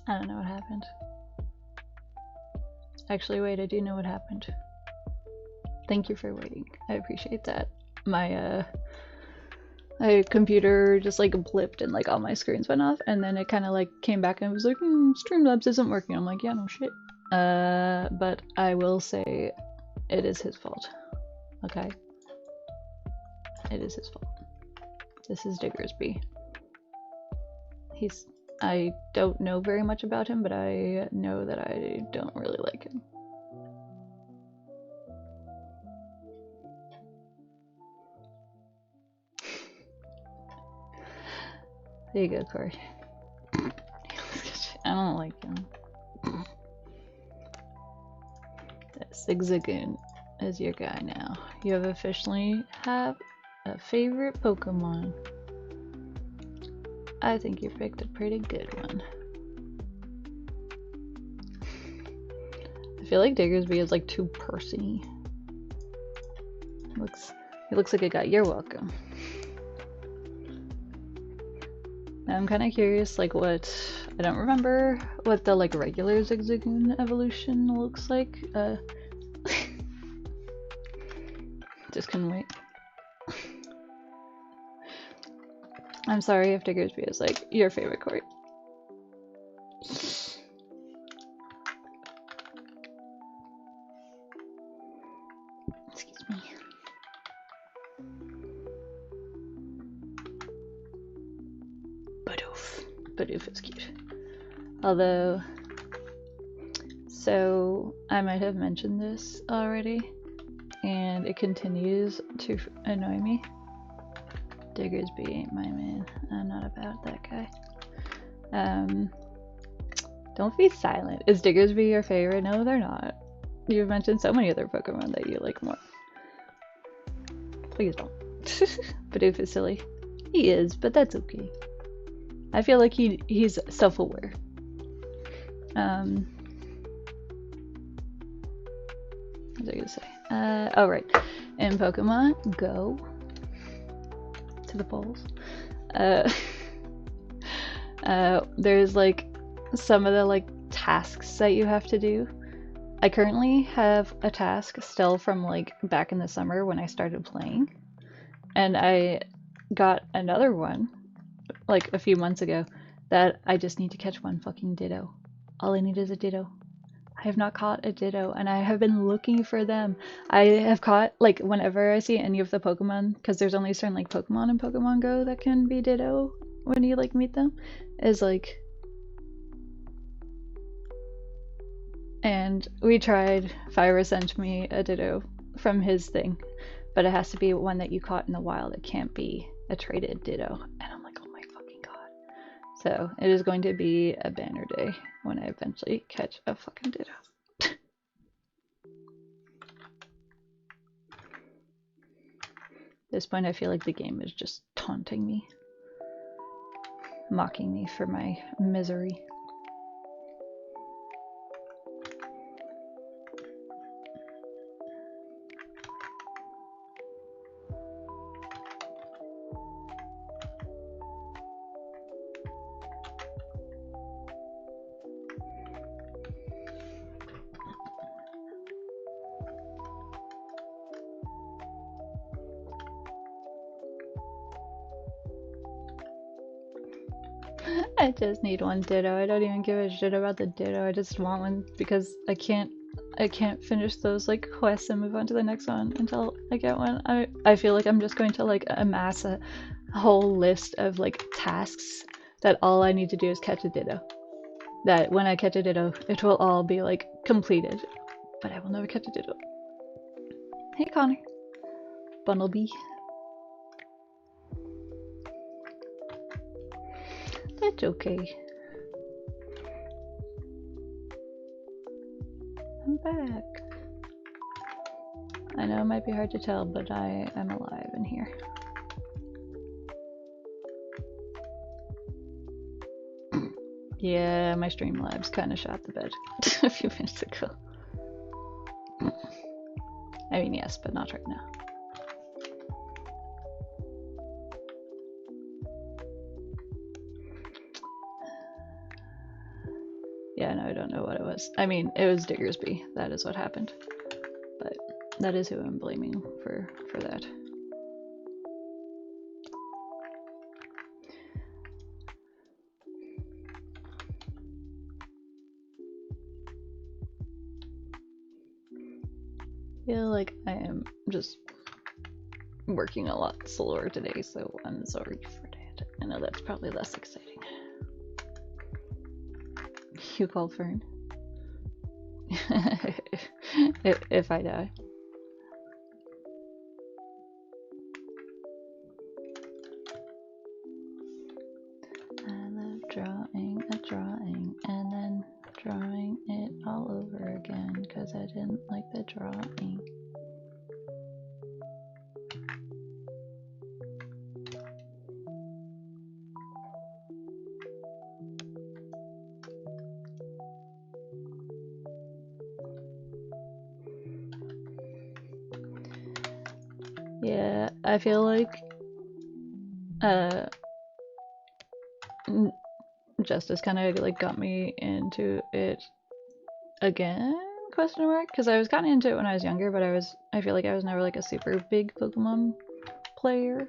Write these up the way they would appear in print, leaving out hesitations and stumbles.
I don't know what happened. Actually, wait, I do know what happened. Thank you for waiting. I appreciate that. My computer just like blipped and like all my screens went off, and then it kind of like came back and was like, Streamlabs isn't working. I'm like, yeah, no shit. But I will say it is his fault. Okay? It is his fault. This is Diggersby. I don't know very much about him, but I know that I don't really like him. There you go, Corey. I don't like him. Zigzagoon is your guy now. You have officially have a favorite Pokemon. I think you picked a pretty good one. I feel like Diggersby is like too person-y. He looks like a guy. You're welcome. Now I'm kind of curious, like what I don't remember what the like regular Zigzagoon evolution looks like. Just couldn't wait. I'm sorry if Diggersby is like your favorite Court. Excuse me. Bidoof is cute. Although, so I might have mentioned this already, and it continues to annoy me. Diggersby ain't my man. I'm not about that guy. Don't be silent. Is Diggersby your favorite? No, they're not. You've mentioned so many other Pokemon that you like more. Please don't. Bidoof is silly. He is, but that's okay. I feel like he's self-aware. What was I gonna say? Oh right. In Pokemon Go to the polls. There's like some of the like tasks that you have to do. I currently have a task still from like back in the summer when I started playing, and I got another one like a few months ago that I just need to catch one fucking Ditto. All I need is a Ditto. I have not caught a Ditto, and I have been looking for them. I have caught, like, whenever I see any of the Pokemon, because there's only certain, like, Pokemon in Pokemon Go that can be Ditto when you, like, meet them, is, like... And we tried, Fyra sent me a Ditto from his thing, but it has to be one that you caught in the wild. It can't be a traded Ditto. And I'm like, oh my fucking god. So, it is going to be a banner day when I eventually catch a fucking Ditto. At this point, I feel like the game is just taunting me, mocking me for my misery. I just need one Ditto. I don't even give a shit about the Ditto. I just want one because I can't finish those like quests and move on to the next one until I get one. I feel like I'm just going to like amass a whole list of like tasks that all I need to do is catch a Ditto. That when I catch a Ditto, it will all be like completed. But I will never catch a Ditto. Hey Connor. Bundlebee. That's okay. I'm back. I know it might be hard to tell, but I am alive in here. Yeah, my Streamlabs kind of shot the bed a few minutes ago. I mean, yes, but not right now. now I don't know what it was. I mean, it was Diggersby. That is what happened. But that is who I'm blaming for that. I feel like I am just working a lot slower today, so I'm sorry for that. I know that's probably less exciting. You call Fern? if I die. I love drawing a drawing and then drawing it all over again because I didn't like the drawing. Yeah, I feel like Justice kind of like got me into it again, question mark, because I was kind of into it when I was younger, but I feel like I was never like a super big Pokemon player.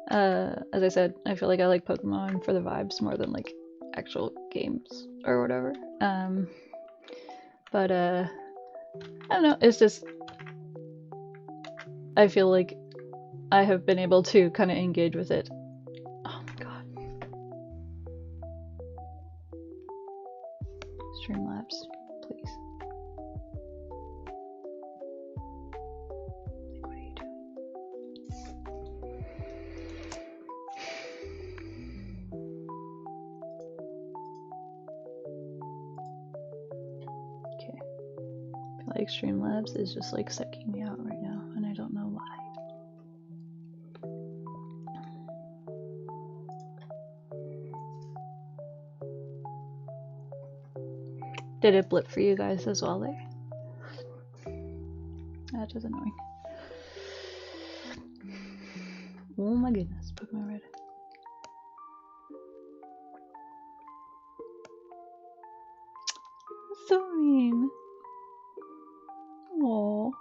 As I said, I feel like I like Pokemon for the vibes more than like actual games or whatever. But I don't know, it's just I feel like I have been able to kind of engage with it. Oh my god. Streamlabs, please. Like, what are you doing? Okay. I feel like Streamlabs is just like sucking me out right now, and I don't know why. Did it blip for you guys as well there? That is annoying. Oh my goodness, Pokemon Red. So mean. Aww.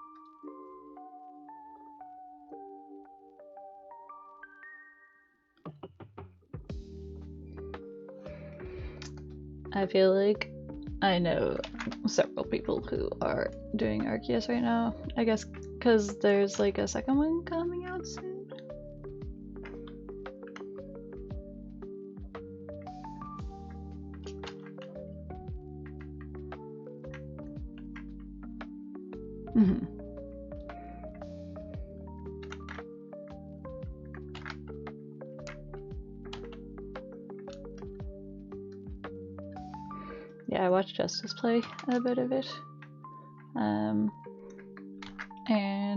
I feel like I know several people who are doing Arceus right now. I guess because there's like a second one coming out soon. Mm-hmm. Yeah, I watched Justice play a bit of it. And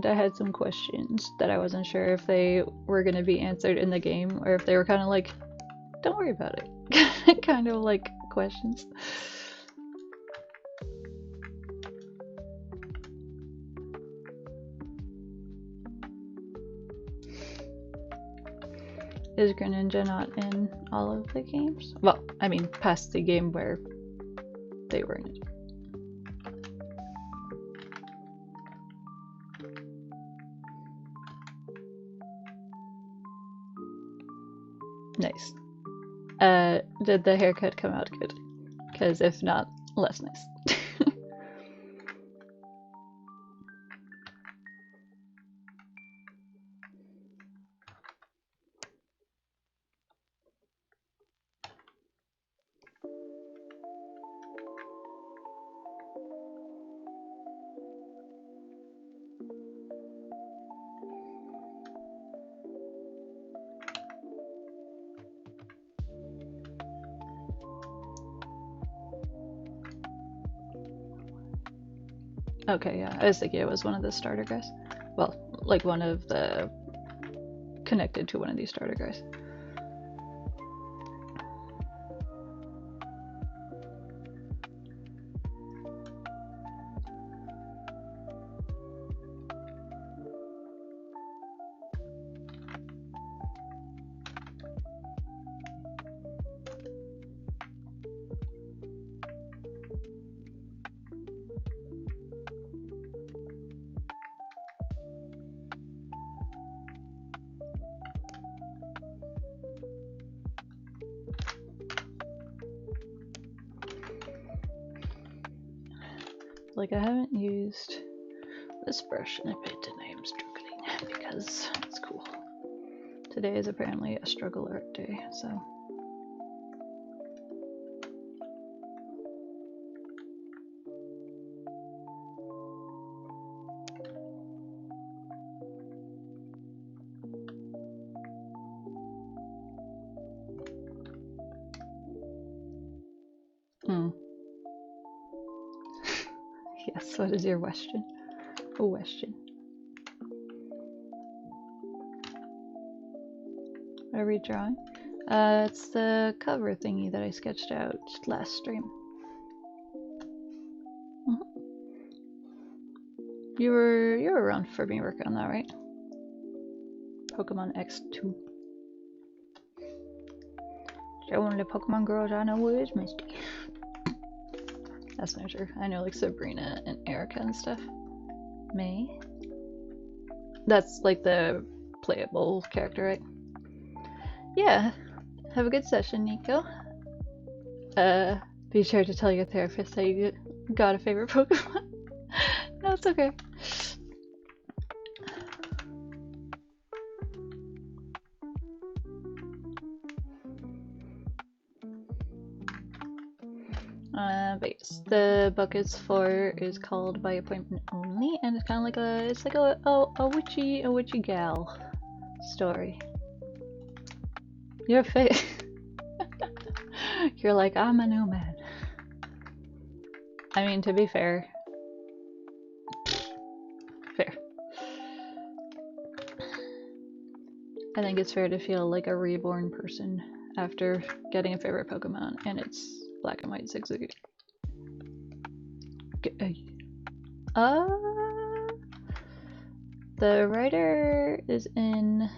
I had some questions that I wasn't sure if they were going to be answered in the game or if they were kind of like, don't worry about it. Kind of like questions. Is Greninja not in all of the games? Well, I mean, past the game where they were in it. Nice. Did the haircut come out good? Because if not, less nice. Okay, yeah, I was thinking it was one of the starter guys. Well, like one of the connected to one of these starter guys. like I haven't used this brush in a bit and I am struggling because it's cool. Today is apparently a struggle art day, so. Yes, what is your question? A question. What are we drawing? It's the cover thingy that I sketched out last stream. You were around for me working on that, right? Pokemon X2. The only Pokemon girls I know is Misty. That's not true. I know like Sabrina and Erica and stuff. May? That's like the playable character, right? Yeah. Have a good session, Nico. Be sure to tell your therapist that you got a favorite Pokemon. No, it's okay. But yes, the book is called By Appointment Only, and it's kind of like a witchy gal story. Your face. You're like, I'm a nomad. I mean, to be fair. Fair. I think it's fair to feel like a reborn person after getting a favorite Pokemon, and it's Black and White 6-8. The writer is in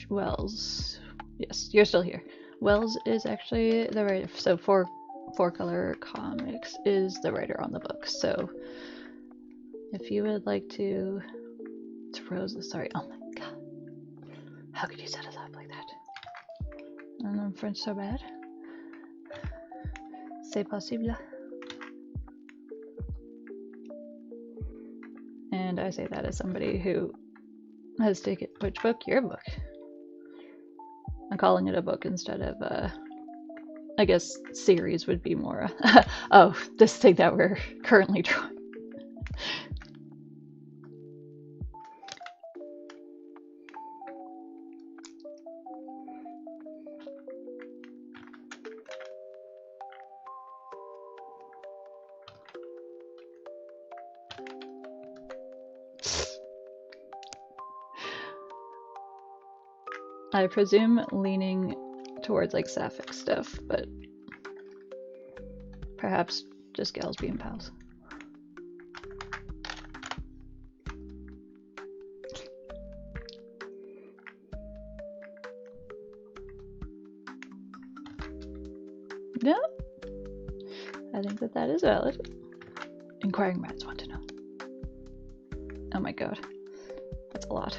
Wells. Yes, you're still here. Wells is actually the writer. So Four Color Comics is the writer on the book. So if you would like to, it's Rose. Sorry. Oh my god. How could you set us up like that? And I'm French so bad. C'est possible. And I say that as somebody who has taken which book? Your book. I'm calling it a book instead of I guess series would be more oh, this thing that we're currently drawing. I presume leaning towards like sapphic stuff, but perhaps just gals being pals. No, I think that is valid. Inquiring minds want to know. Oh my god, that's a lot.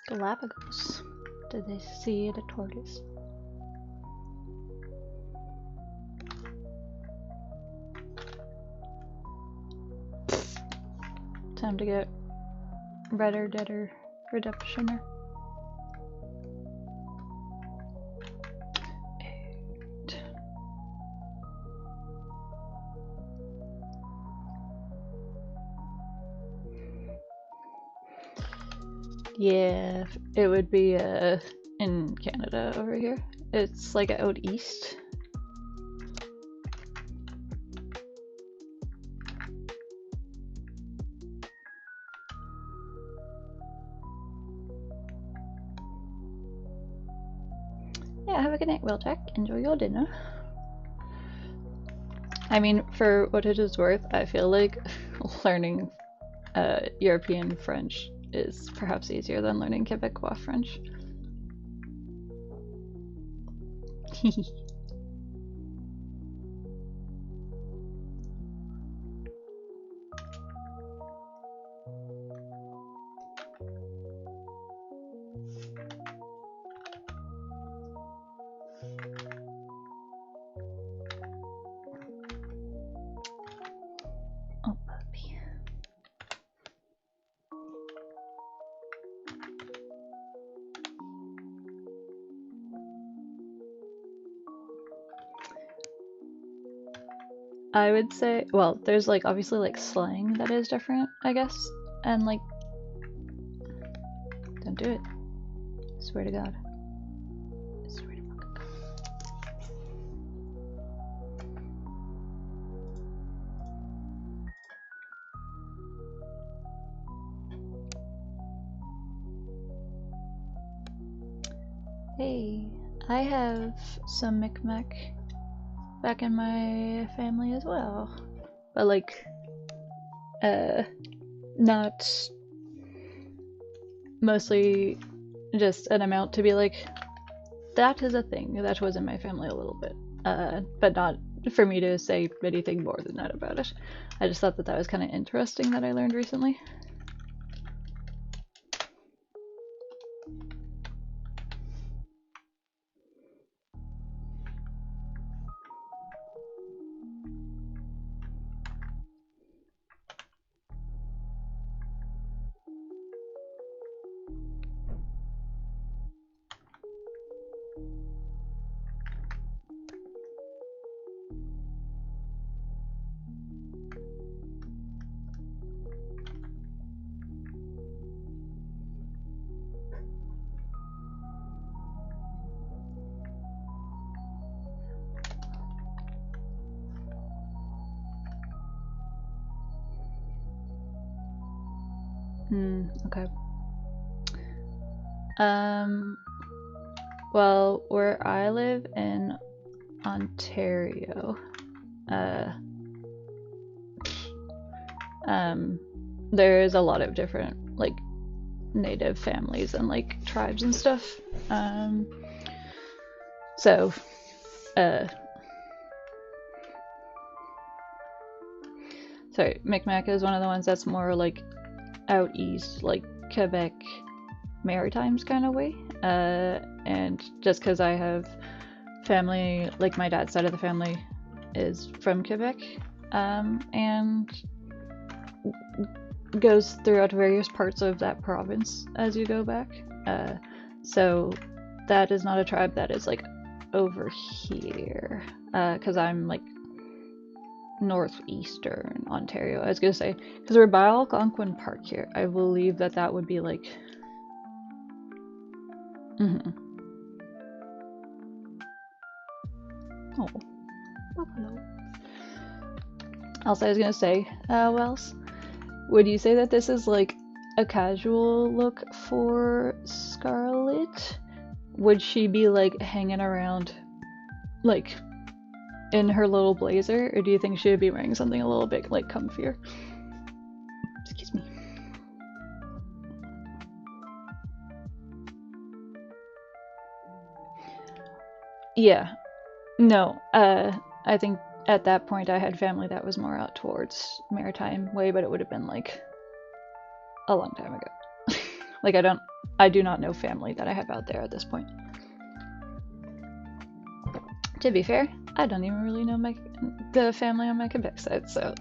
Galapagos. Did they see the tortoise? Time to get Redder Deader Redemptioner. Yeah, it would be in Canada over here. It's like out east. Yeah, have a good night, Wheeljack. Enjoy your dinner. I mean, for what it is worth, I feel like learning European French is perhaps easier than learning Quebecois French. Oh, puppy. I would say, well, there's like obviously like slang that is different, I guess, and like, don't do it. Swear to God. Swear to fucking God. Hey, I have some Micmac back in my family as well, but like, not mostly just an amount to be like, that is a thing that was in my family a little bit, but not for me to say anything more than that about it. I just thought that that was kind of interesting that I learned recently. Okay. Well, where I live in Ontario, there is a lot of different like native families and like tribes and stuff. So, sorry, Micmac is one of the ones that's more like out east, like Quebec, Maritimes kind of way. And just because I have family, like my dad's side of the family is from Quebec, and goes throughout various parts of that province as you go back. So that is not a tribe that is like over here, because I'm like northeastern Ontario. I was gonna say, because we're by Algonquin Park here. I believe that that would be like. Oh, buffalo. Also, I was gonna say, Wells, would you say that this is like a casual look for Scarlet? Would she be like hanging around, like in her little blazer, or do you think she would be wearing something a little bit like comfier? Excuse me. Yeah. No. I think at that point I had family that was more out towards Maritime way, but it would have been like a long time ago. Like I do not know family that I have out there at this point. To be fair, I don't even really know the family on my Quebec side, so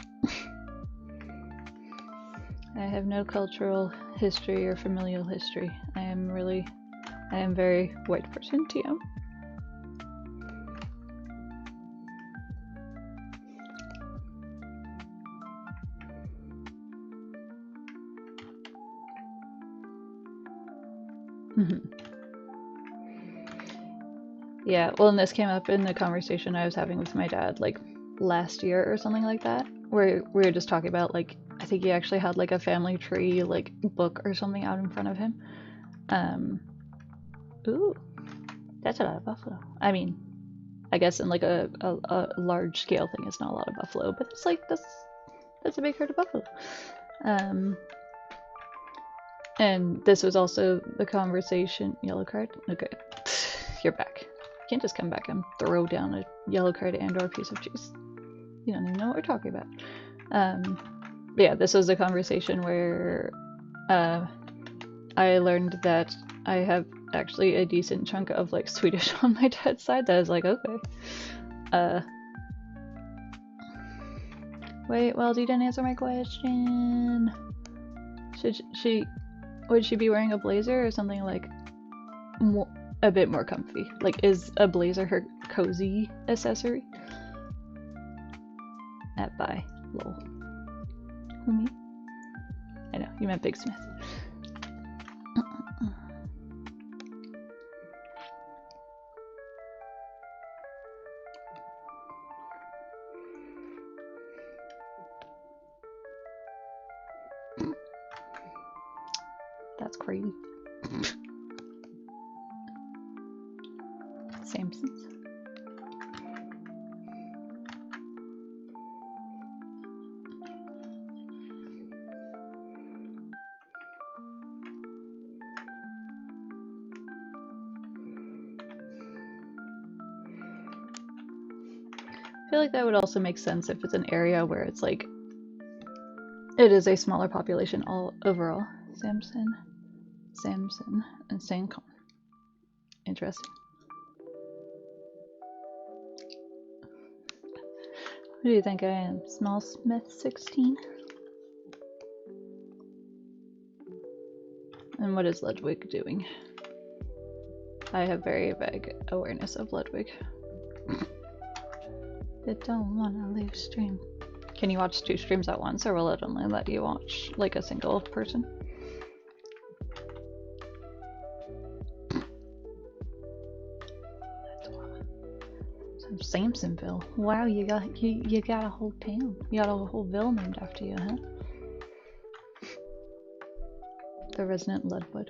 I have no cultural history or familial history. I am very white person, TM. Yeah, well, and this came up in the conversation I was having with my dad, like, last year or something like that, where we were just talking about, like, I think he actually had, like, a family tree, like, book or something out in front of him. Ooh, that's a lot of buffalo. I mean, I guess in, like, a large scale thing, it's not a lot of buffalo, but it's, like, that's a big herd of buffalo. And this was also the conversation. Yellow card? Okay. You're back. You can't just come back and throw down a yellow card and or piece of cheese. You don't even know what we're talking about. Yeah, this was a conversation where I learned that I have actually a decent chunk of like Swedish on my dad's side. That I was like, okay. Wait, well, you didn't answer my question. Would she be wearing a blazer or something like a bit more comfy? Like, is a blazer her cozy accessory? Bye. Lol. Who, me? I know, you meant Big Smith. That's crazy. Samson's. I feel like that would also make sense if it's an area where it's like it is a smaller population all overall. Samson, and St-Onge. Interesting. Who do you think I am? Small Smith 16? And what is Ludwig doing? I have very vague awareness of Ludwig. I don't want to leave stream. Can you watch 2 streams at once, or will it only let you watch like a single person? Samsonville. Wow, you got a whole town. You got a whole ville named after you, huh? The resident Ludwood.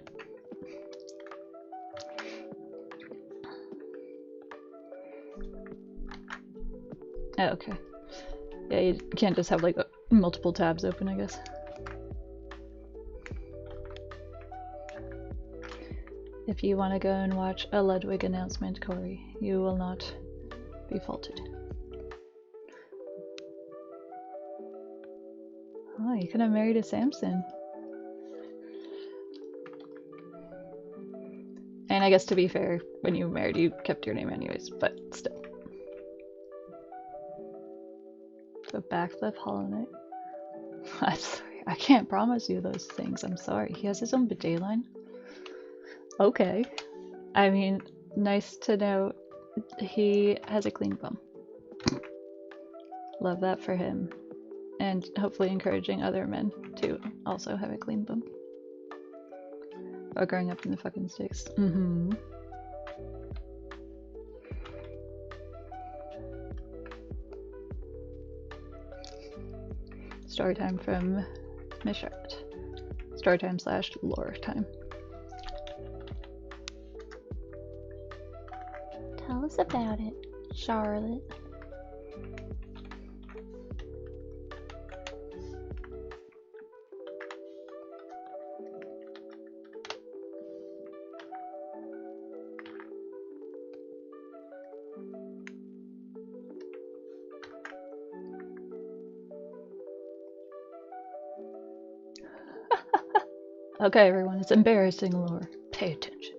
Oh, okay. Yeah, you can't just have like multiple tabs open, I guess. If you want to go and watch a Ludwig announcement, Corey, you will not be faulted. Oh, you could have married a Samson. And I guess to be fair, when you married, you kept your name anyways, but still. So backflip, Hollow Knight. I'm sorry, I can't promise you those things. I'm sorry. He has his own bidet line. Okay. I mean, nice to know he has a clean bum. Love that for him. And hopefully encouraging other men to also have a clean bum. Or growing up in the fucking sticks. Mm-hmm. Story time from Miss Charlotte. Story time / lore time. Tell us about it, Charlotte. Okay, everyone, it's embarrassing lore. Pay attention.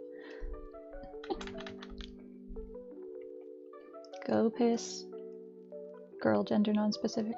Go piss. Girl, gender non-specific.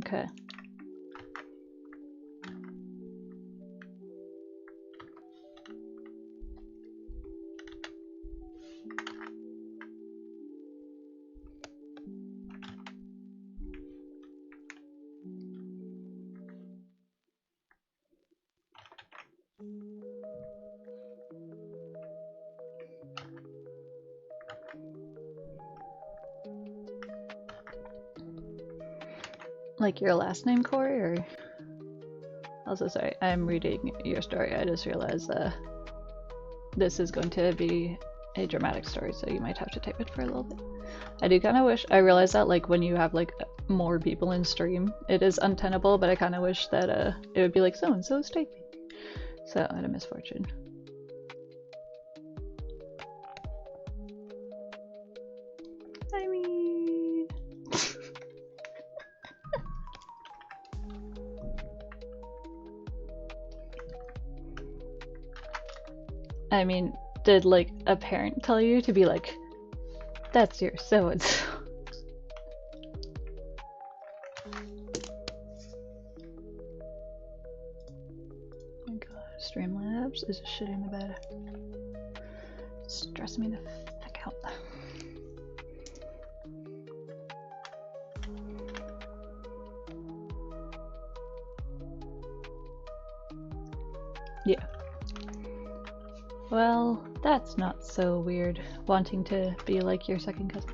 Okay. Like your last name, Corey, or? Also, sorry, I'm reading your story. I just realized this is going to be a dramatic story, so you might have to type it for a little bit. I do kind of wish, I realize that like when you have like more people in stream, it is untenable, but I kind of wish that it would be like so-and-so's typing. So I had a misfortune. I mean... I mean, did like a parent tell you to be like, that's your so-and-so? Oh my god, Streamlabs is shitting the bed. Stress me the fuck out. Yeah. Well, that's not so weird, wanting to be like your second cousin.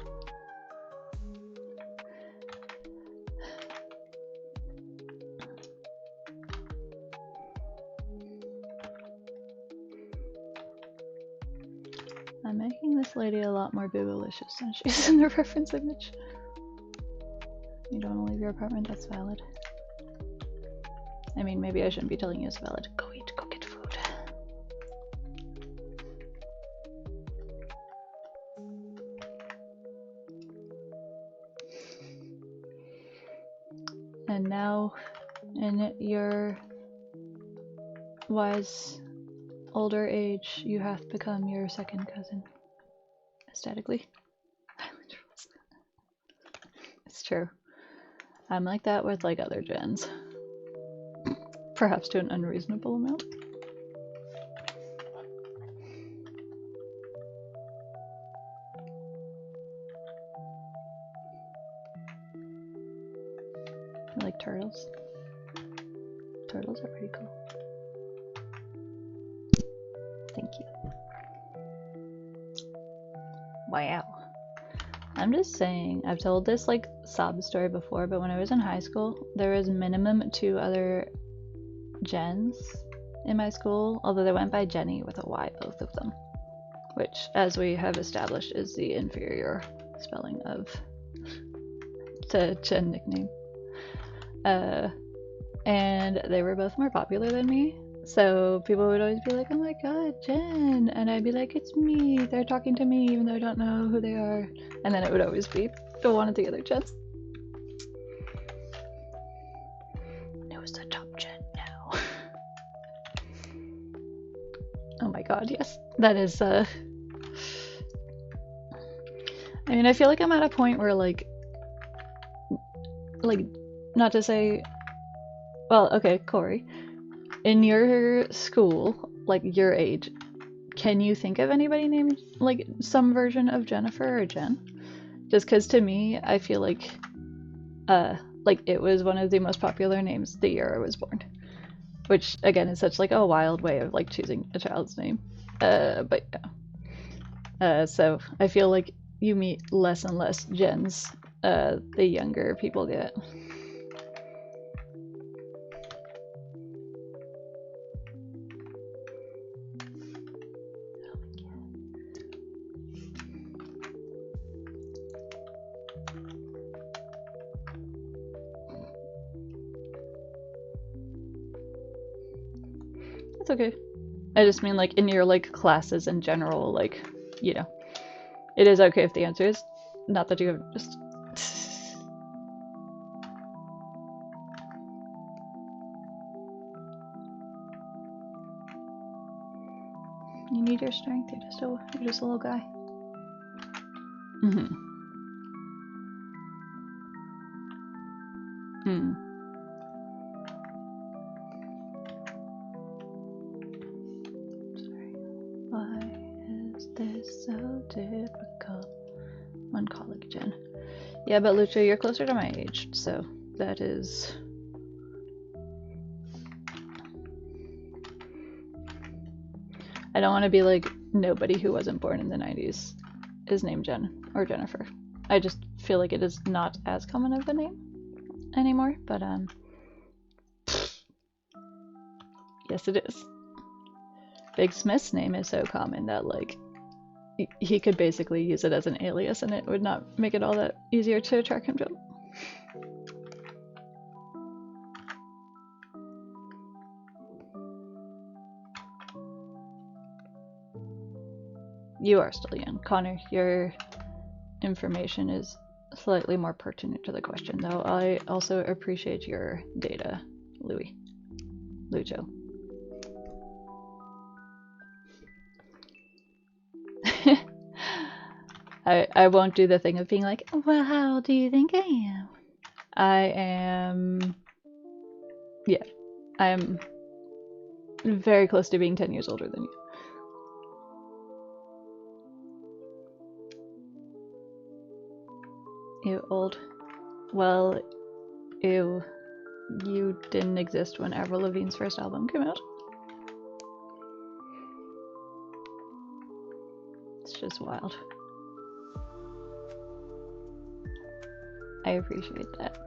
I'm making this lady a lot more boobylicious than she's in the reference image. You don't want to leave your apartment? That's valid. I mean, maybe I shouldn't be telling you it's valid. Go eat, go get food. And now, in your wise older age, you have become your second cousin. Aesthetically. It's true. I'm like that with like other gens. Perhaps to an unreasonable amount. I like turtles. Turtles are pretty cool. Thank you. Wow. I'm just saying, I've told this like sob story before, but when I was in high school, there was minimum 2 other Jens in my school, although they went by Jenny with a Y, both of them. Which, as we have established, is the inferior spelling of the Jen nickname. And they were both more popular than me. So people would always be like, oh my god, Jen. And I'd be like, it's me. They're talking to me even though I don't know who they are. And then it would always be the one of the other Jens. Who's the top Jen now? Oh my god, yes. That is, I mean, I feel like I'm at a point where like, not to say, well, okay, Corey. In your school, like your age, can you think of anybody named like some version of Jennifer or Jen? Just because to me, I feel like it was one of the most popular names the year I was born. Which again is such like a wild way of like choosing a child's name. But yeah. So I feel like you meet less and less Jens the younger people get. That's okay. I just mean like in your like classes in general, like, you know, it is okay if the answer is not that you have just. You need your strength. You're just a little guy. Mm-hmm. Hmm. Sorry. Why is this so difficult? One colic gen. Yeah, but Lucha, you're closer to my age, so that is. I don't want to be like nobody who wasn't born in the 90s is named Jen or Jennifer. I just feel like it is not as common of a name anymore, but yes it is. Big Smith's name is so common that like he could basically use it as an alias and it would not make it all that easier to track him down. You are still young. Connor, your information is slightly more pertinent to the question, though. I also appreciate your data, Lucho. I won't do the thing of being like, well, how old do you think I am? I am. Yeah, I am very close to being 10 years older than you. You old. Well, ew. You didn't exist when Avril Lavigne's first album came out. It's just wild. I appreciate that.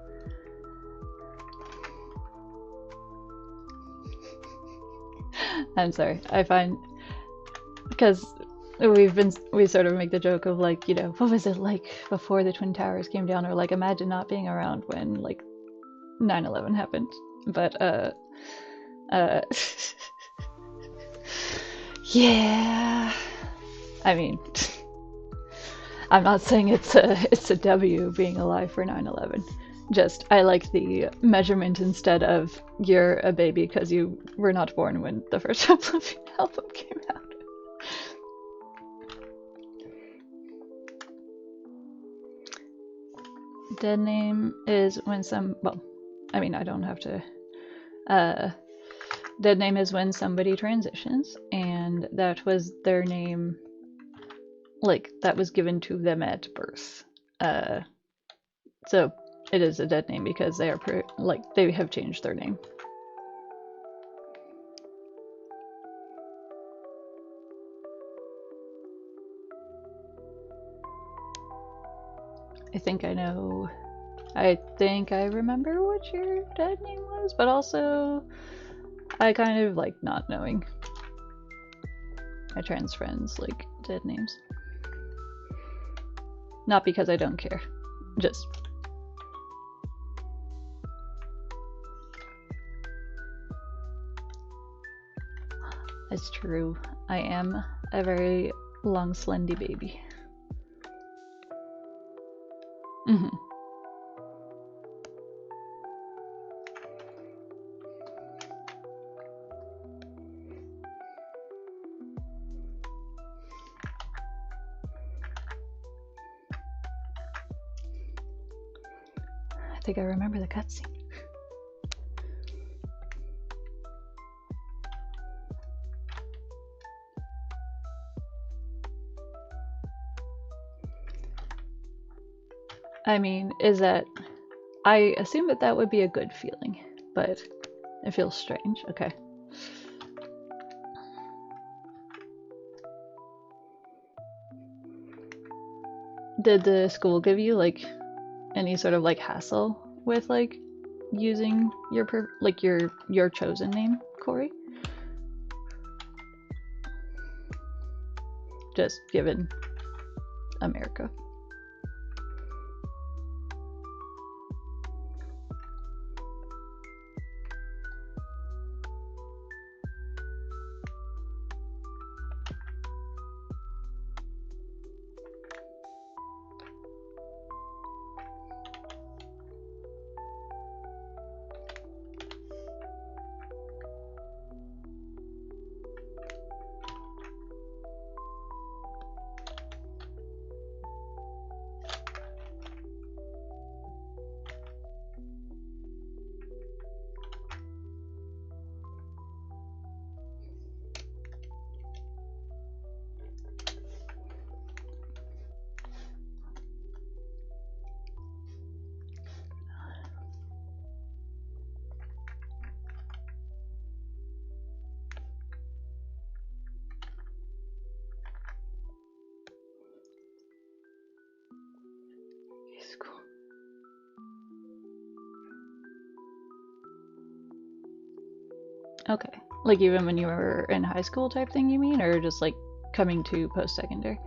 I'm sorry. I find because we sort of make the joke of like, you know, what was it like before the Twin Towers came down, or like imagine not being around when like 9/11 happened. But yeah. I mean, I'm not saying it's a W being alive for 9/11. Just I like the measurement instead of you're a baby because you were not born when the first Oblivion album came out. Dead name is when well, I mean I don't have to. Dead name is when somebody transitions, and that was their name. Like that was given to them at birth. So it is a dead name because they are like they have changed their name. I think I know. I think I remember what your dead name was, but also I kind of like not knowing my trans friends like dead names. Not because I don't care, just. It's true. I am a very long, slendy baby. Mm-hmm. I think I remember the cutscene. I mean, is that... I assume that that would be a good feeling, but it feels strange. Okay. Did the school give you, like, any sort of, like, hassle with, like, using your, your chosen name, Corey? Just given America. Okay. Like even when you were in high school type thing, you mean? Or just like coming to post-secondary?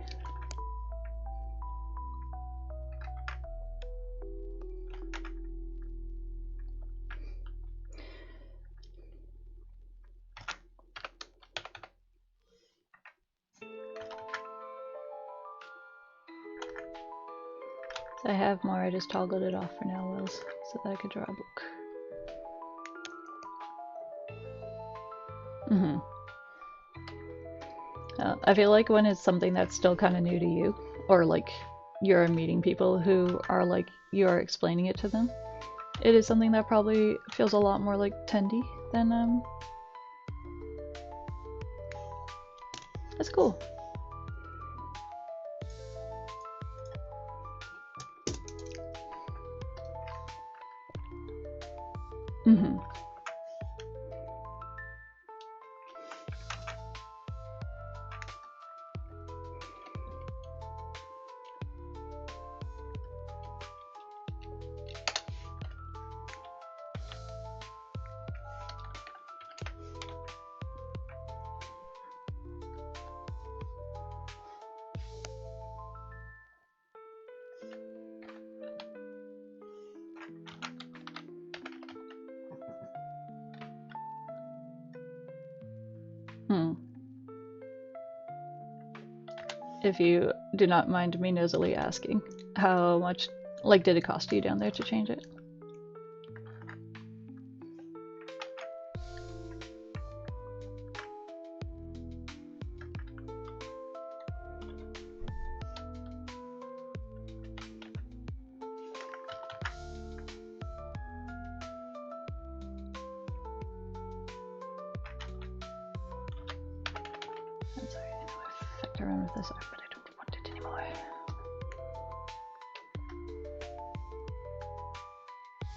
I have more, I just toggled it off for now, Wills, so that I could draw a book. Mm-hmm. I feel like when it's something that's still kind of new to you, or like you're meeting people who are like you're explaining it to them, it is something that probably feels a lot more like tendy than that's cool. Mm-hmm. Hmm. If you do not mind me nosily asking, how much, like, did it cost you down there to change it? I'm sorry, I know I fucked around with this art, but I don't want it anymore.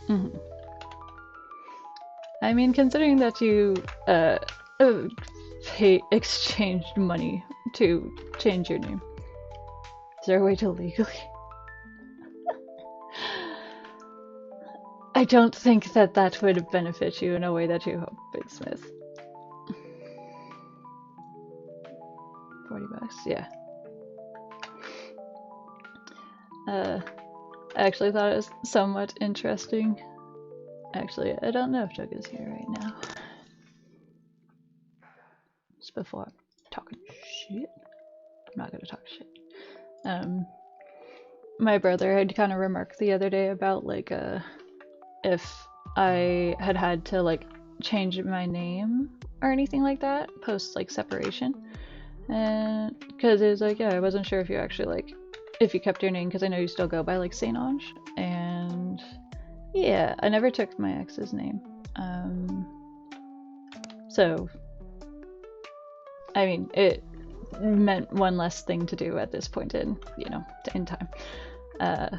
Mm-hmm. I mean, considering that you uh, exchanged money to change your name, is there a way to legally? I don't think that that would benefit you in a way that you hope, Big Smith. $40, yeah. I actually thought it was somewhat interesting. Actually, I don't know if Doug is here right now. Just before I'm talking shit. I'm not gonna talk shit. My brother had kind of remarked the other day about like if I had to like change my name or anything like that post like separation, and because it was like, yeah, I wasn't sure if you actually like if you kept your name, because I know you still go by like St-Onge, and yeah, I never took my ex's name. So I mean, it meant one less thing to do at this point in, you know, in time. But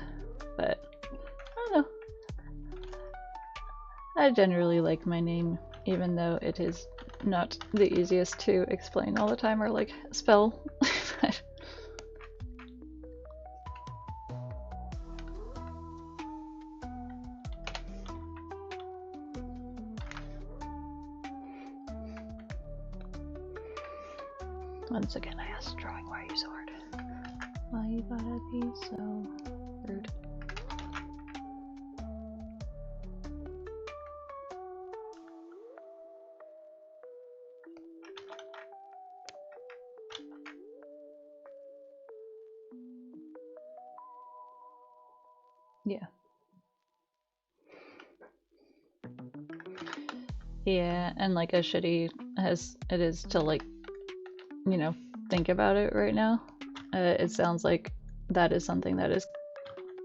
I don't know. I generally like my name, even though it is not the easiest to explain all the time or like spell. But once again, I asked drawing, why are you so hard? Why you gotta be so rude? Yeah. Yeah, and like as shitty as it is to like, you know, think about it right now, it sounds like that is something that is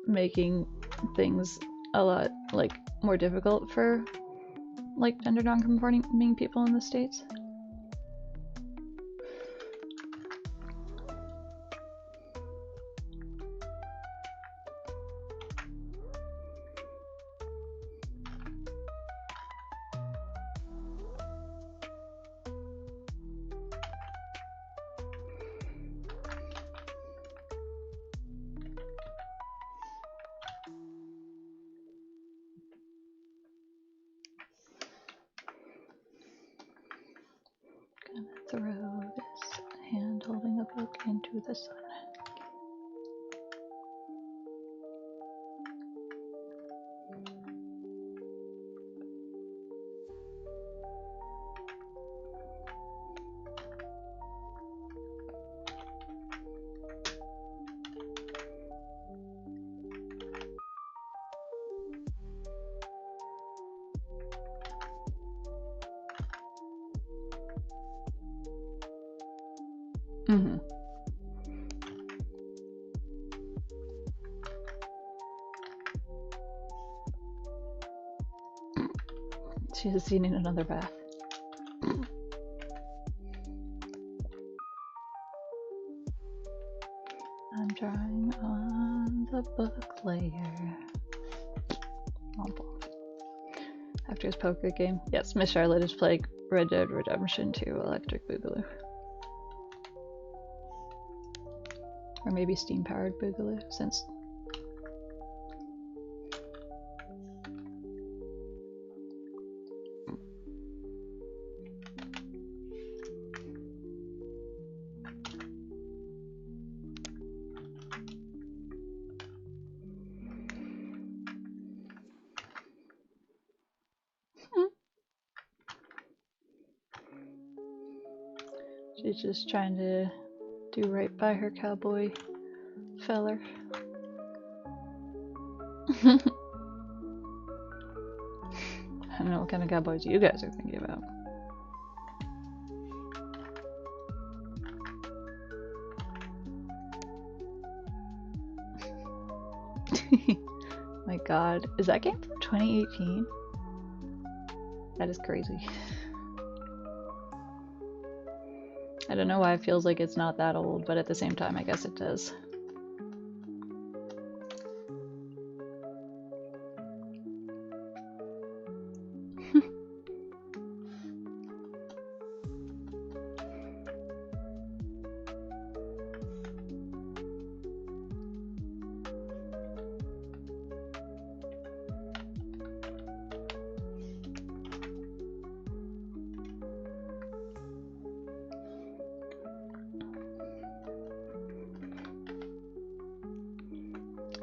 making things a lot like more difficult for like gender non-conforming people in the States. into the sun. Mm-hmm. She has seen in another bath. I'm drawing on the book layer. After his poker game. Yes, Miss Charlotte is playing Red Dead Redemption 2 Electric Boogaloo. Or maybe steam powered Boogaloo, since she's just trying to do right by her cowboy feller. I don't know what kind of cowboys you guys are thinking about. My god, is that game from 2018? That is crazy. I don't know why it feels like it's not that old, but at the same time, I guess it does.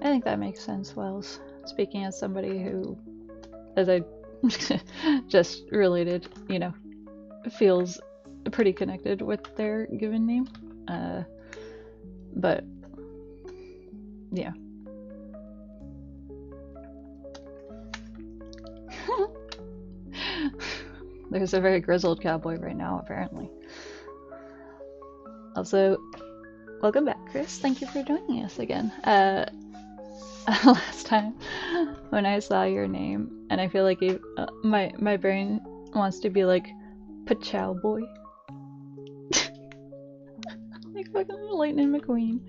I think that makes sense, Wells. Speaking as somebody who, as I just related, you know, feels pretty connected with their given name. But, yeah. There's a very grizzled cowboy right now, apparently. Also, welcome back, Chris. Thank you for joining us again. Last time when I saw your name, and I feel like my brain wants to be like Pachow boy, like fucking Lightning McQueen.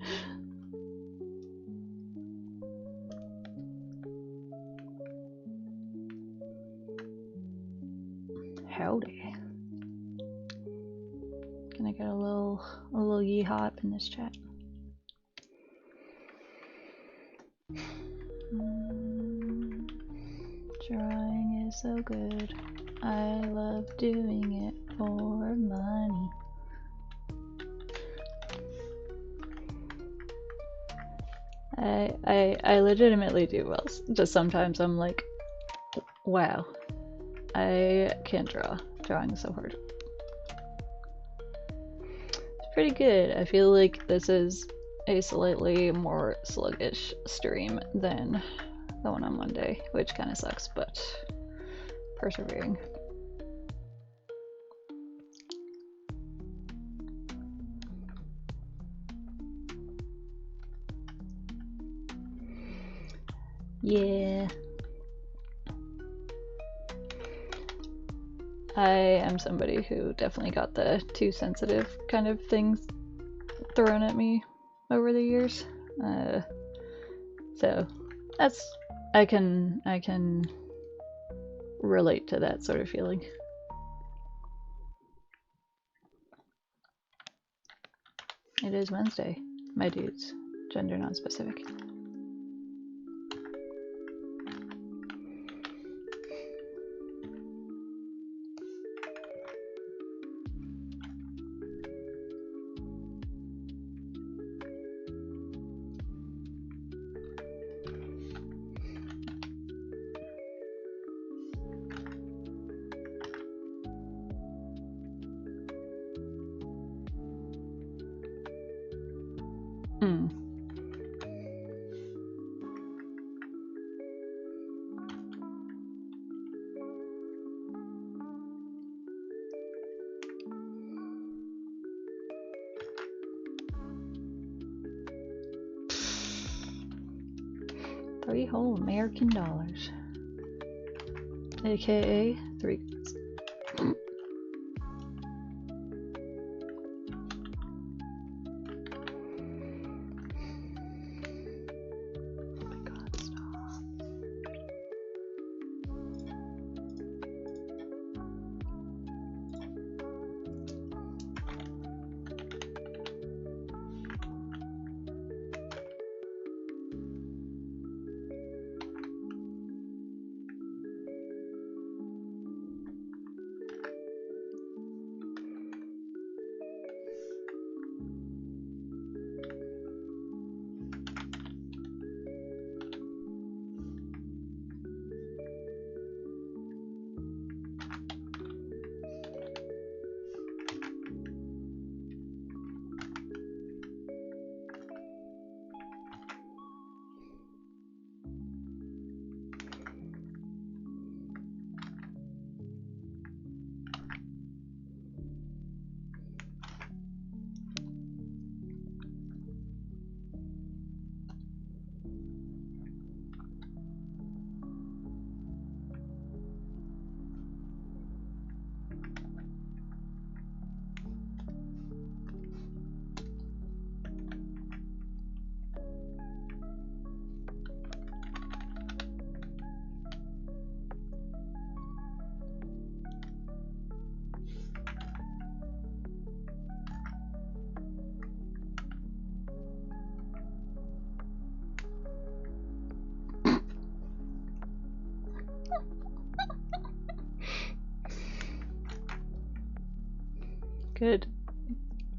Howdy. Can I get a little yeehaw up in this chat? Drawing is so good. I love doing it for money. I legitimately do well. Just sometimes I'm like, wow, I can't draw. Drawing so hard. It's pretty good. I feel like this is a slightly more sluggish stream than the one on Monday, which kind of sucks, but persevering. Yeah. I am somebody who definitely got the too sensitive kind of things thrown at me over the years. So that's I can relate to that sort of feeling. It is Wednesday, my dudes. Gender non-specific. 3 whole American dollars. AKA 3.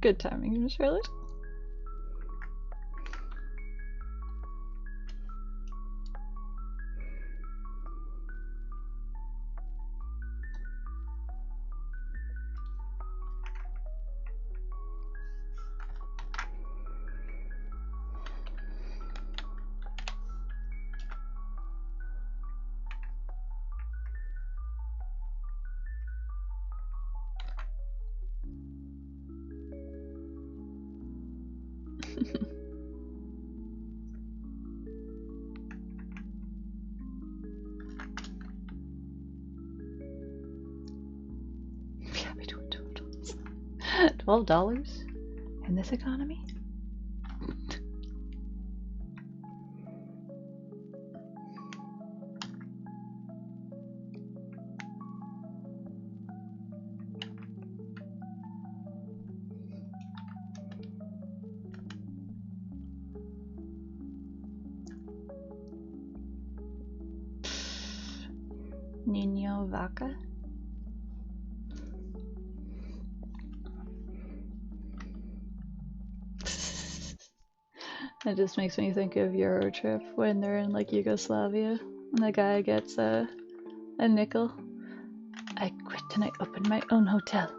Good timing, Miss Charlotte. $12 in this economy? Niño vaca? It just makes me think of Eurotrip when they're in like Yugoslavia and the guy gets a nickel. I quit and I opened my own hotel.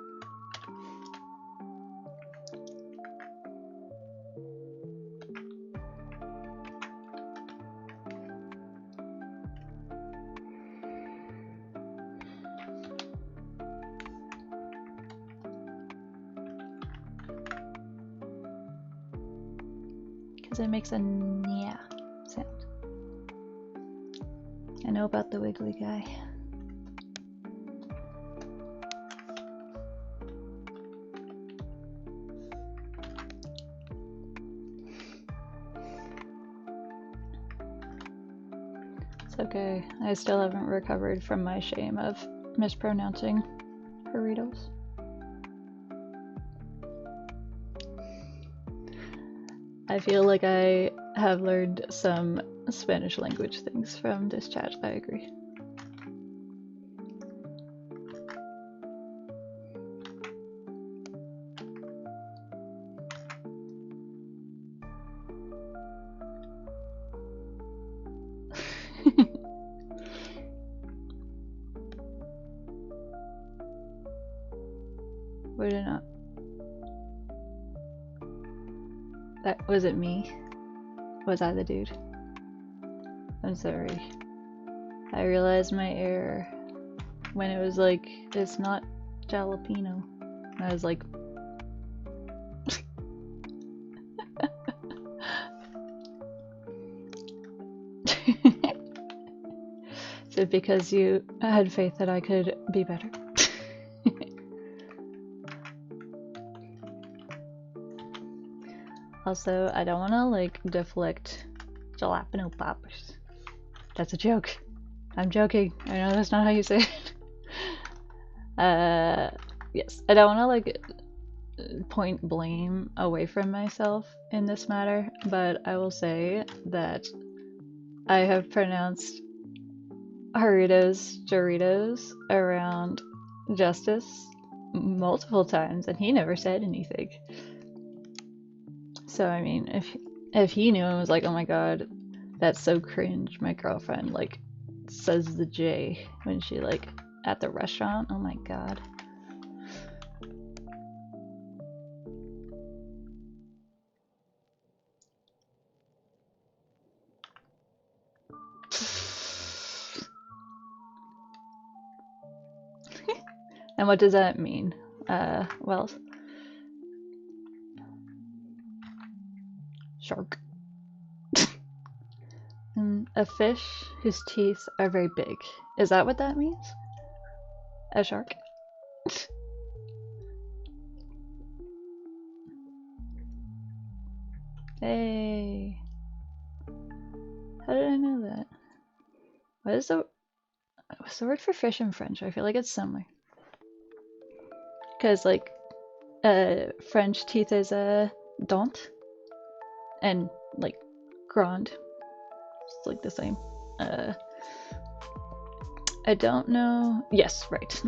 Because it makes a nya sound. I know about the wiggly guy. It's okay. I still haven't recovered from my shame of mispronouncing burritos. I feel like I have learned some Spanish language things from this chat, I agree. Would it not? That was it me? Was I the dude? I'm sorry. I realized my error when it was like, it's not jalapeno. I was like, Is it because you had faith that I could be better? Also, I don't want to like deflect jalapeno poppers. That's a joke. I'm joking. I know that's not how you say it. Yes, I don't want to like point blame away from myself in this matter, but I will say that I have pronounced Doritos around Justice multiple times, and he never said anything. So I mean, if he knew and was like, "Oh my god, that's so cringe," my girlfriend like says the J when she like at the restaurant. Oh my god. And what does that mean? Well, shark. A fish whose teeth are very big. Is that what that means? A shark? Hey. How did I know that? What's the word for fish in French? I feel like it's similar. Because, like, French teeth is a dent, and, like, grand. It's, like, the same. I don't know. Yes, right.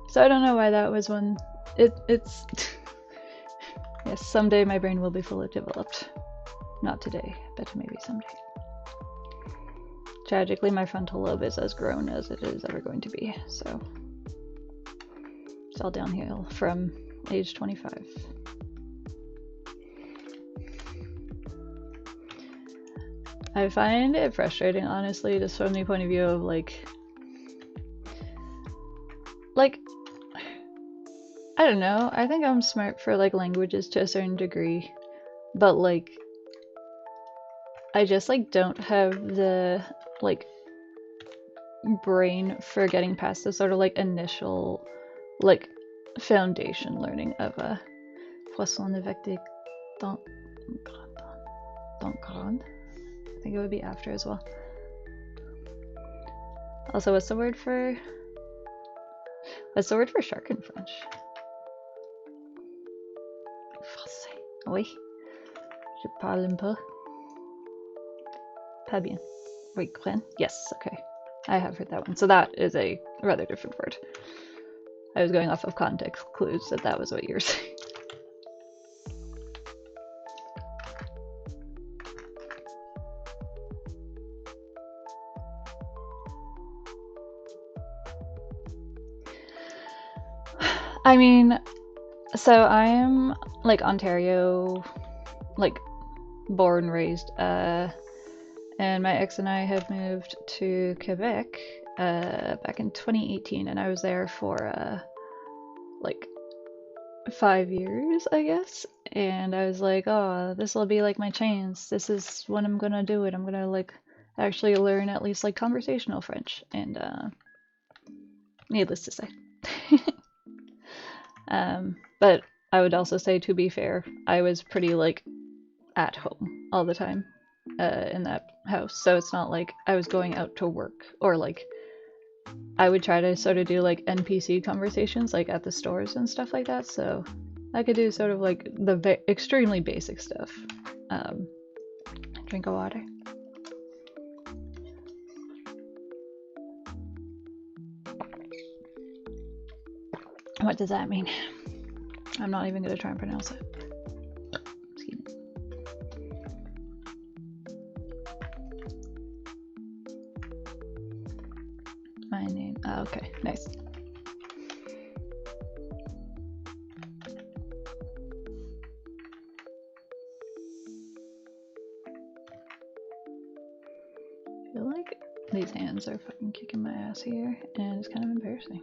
So I don't know why that was one. It's... Yes, someday my brain will be fully developed. Not today, but maybe someday. Tragically, my frontal lobe is as grown as it is ever going to be, so it's all downhill from age 25. I find it frustrating, honestly, just from the point of view of like, I don't know, I think I'm smart for like languages to a certain degree, but like, I just like don't have the like brain for getting past the sort of like initial like foundation learning of a poisson avec des dents grandes. I think it would be after as well. Also, what's the word for shark in French? Français. Oui. Je parle un peu. Pas bien. Wait, Glenn? Yes, okay. I have heard that one. So that is a rather different word. I was going off of context clues that was what you were saying. I mean, so I am like Ontario, like born, raised, and my ex and I have moved to Quebec back in 2018, and I was there for like 5 years, I guess. And I was like, oh, this will be like my chance. This is when I'm gonna do it. I'm gonna like actually learn at least like conversational French. And needless to say. But I would also say, to be fair, I was pretty like at home all the time in that house. So it's not like I was going out to work, or like I would try to sort of do like NPC conversations like at the stores and stuff like that. So I could do sort of like the extremely basic stuff. Drink of water. What does that mean? I'm not even going to try and pronounce it. Excuse me. My name. Oh, okay, nice. I feel like these hands are fucking kicking my ass here, and it's kind of embarrassing.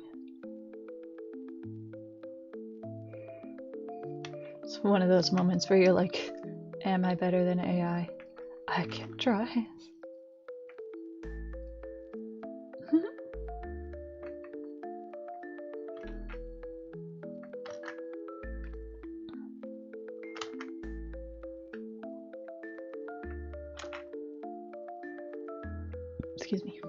It's one of those moments where you're like, am I better than AI? I can try. Excuse me.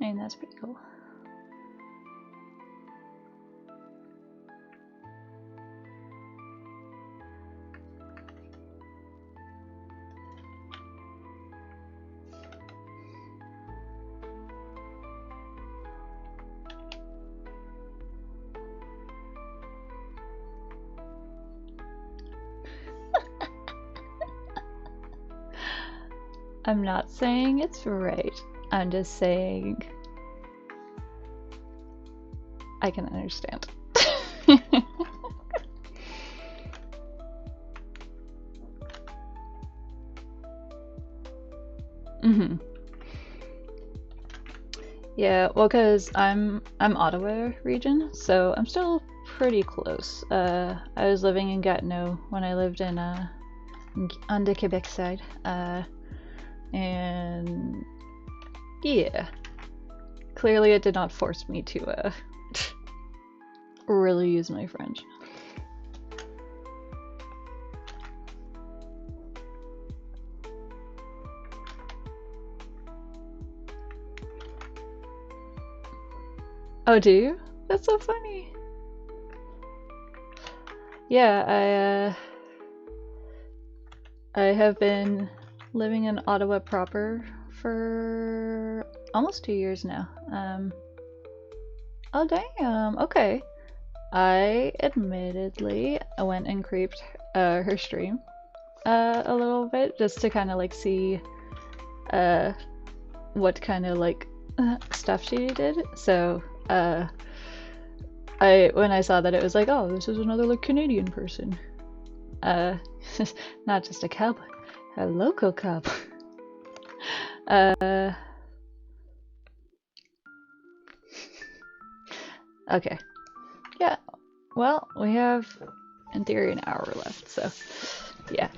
I mean, that's pretty cool. I'm not saying it's right. I'm just saying I can understand. Mm-hmm. Yeah, well, cause I'm Ottawa region, so I'm still pretty close. I was living in Gatineau when I lived in on the Quebec side, and yeah, clearly it did not force me to really use my French. Oh, do you? That's so funny. Yeah, I have been living in Ottawa proper for almost 2 years now. Oh damn, okay. I admittedly went and creeped her stream a little bit just to kind of like see what kind of like stuff she did. So when I saw that, it was like, oh, this is another like Canadian person, uh, not just a cowboy, a local cowboy. Okay, yeah. Well, we have in theory an hour left, so yeah.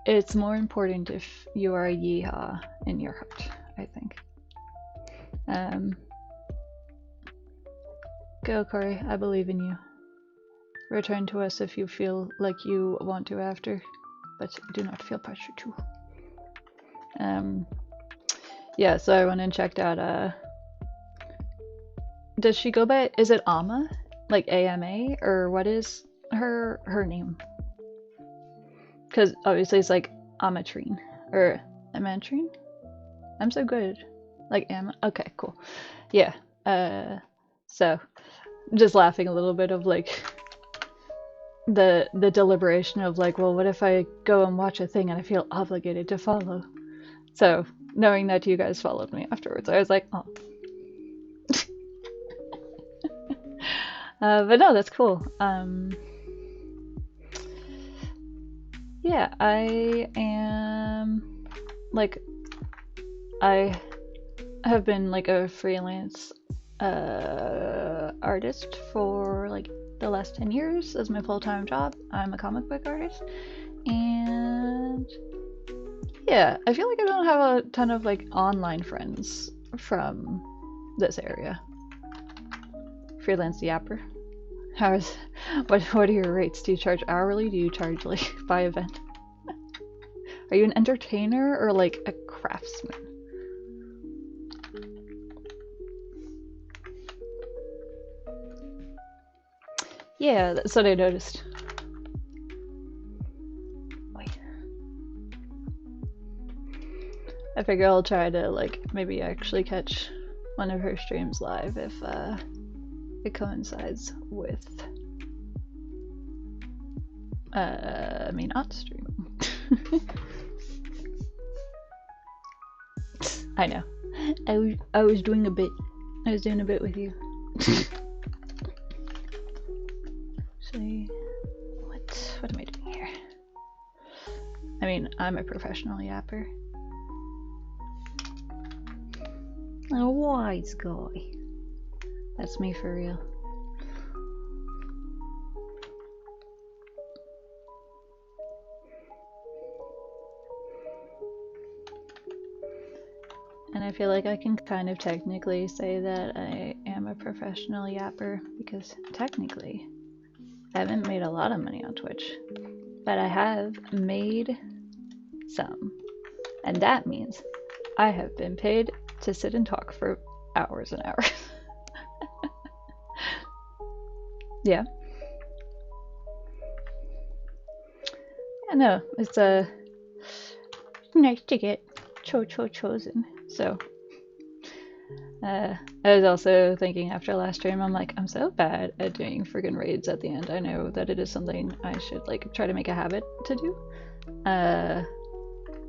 It's more important if you are a yeehaw in your heart, I think. Go, Corey. I believe in you. Return to us if you feel like you want to after, but do not feel pressure to. Yeah, so I went and checked out, does she go by, is it Ama? Like AMA? Or what is her name? Because obviously it's like Amatrine. Or Amatrine? I'm so good. Like Ama? Okay, cool. Yeah. So just laughing a little bit of like the deliberation of like, well, what if I go and watch a thing and I feel obligated to follow? So knowing that you guys followed me afterwards, I was like, oh. But no, that's cool. Yeah, I am like, I have been like a freelance artist for like the last 10 years as my full-time job. I'm a comic book artist, and yeah, I feel like I don't have a ton of like online friends from this area. Freelance yapper. What are your rates? Do you charge hourly? Do you charge like by event? Are you an entertainer or like a craftsman? Yeah, that's what I noticed. Wait. I figure I'll try to like maybe actually catch one of her streams live if it coincides with me not streaming. I know. I was doing a bit. I was doing a bit with you. Actually, what am I doing here? I mean, I'm a professional yapper. A wise guy. That's me for real. And I feel like I can kind of technically say that I am a professional yapper because technically I haven't made a lot of money on Twitch, but I have made some. And that means I have been paid to sit and talk for hours and hours. Yeah. I know, it's nice to get chosen. So, I was also thinking after last stream, I'm like, I'm so bad at doing friggin' raids at the end. I know that it is something I should like try to make a habit to do.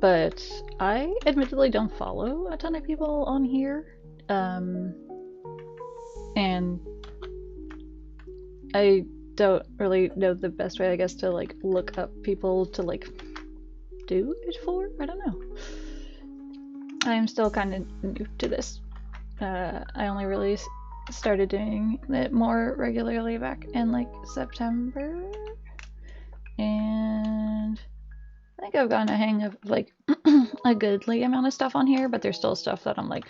But I admittedly don't follow a ton of people on here. And I don't really know the best way, I guess, to like look up people to like do it for. I don't know. I'm still kind of new to this. I only really started doing it more regularly back in like September, and I think I've gotten a hang of like a goodly amount of stuff on here, but there's still stuff that I'm like,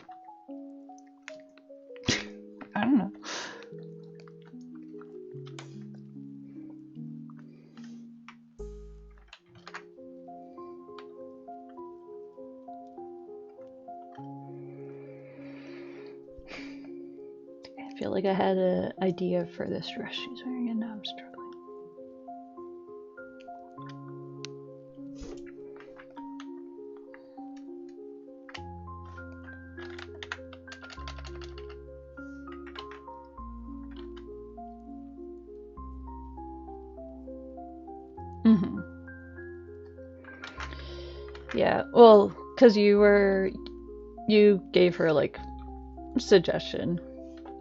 I don't know. I feel like I had an idea for this dress she's wearing, and now I'm struggling. Yeah, well, because you gave her like suggestion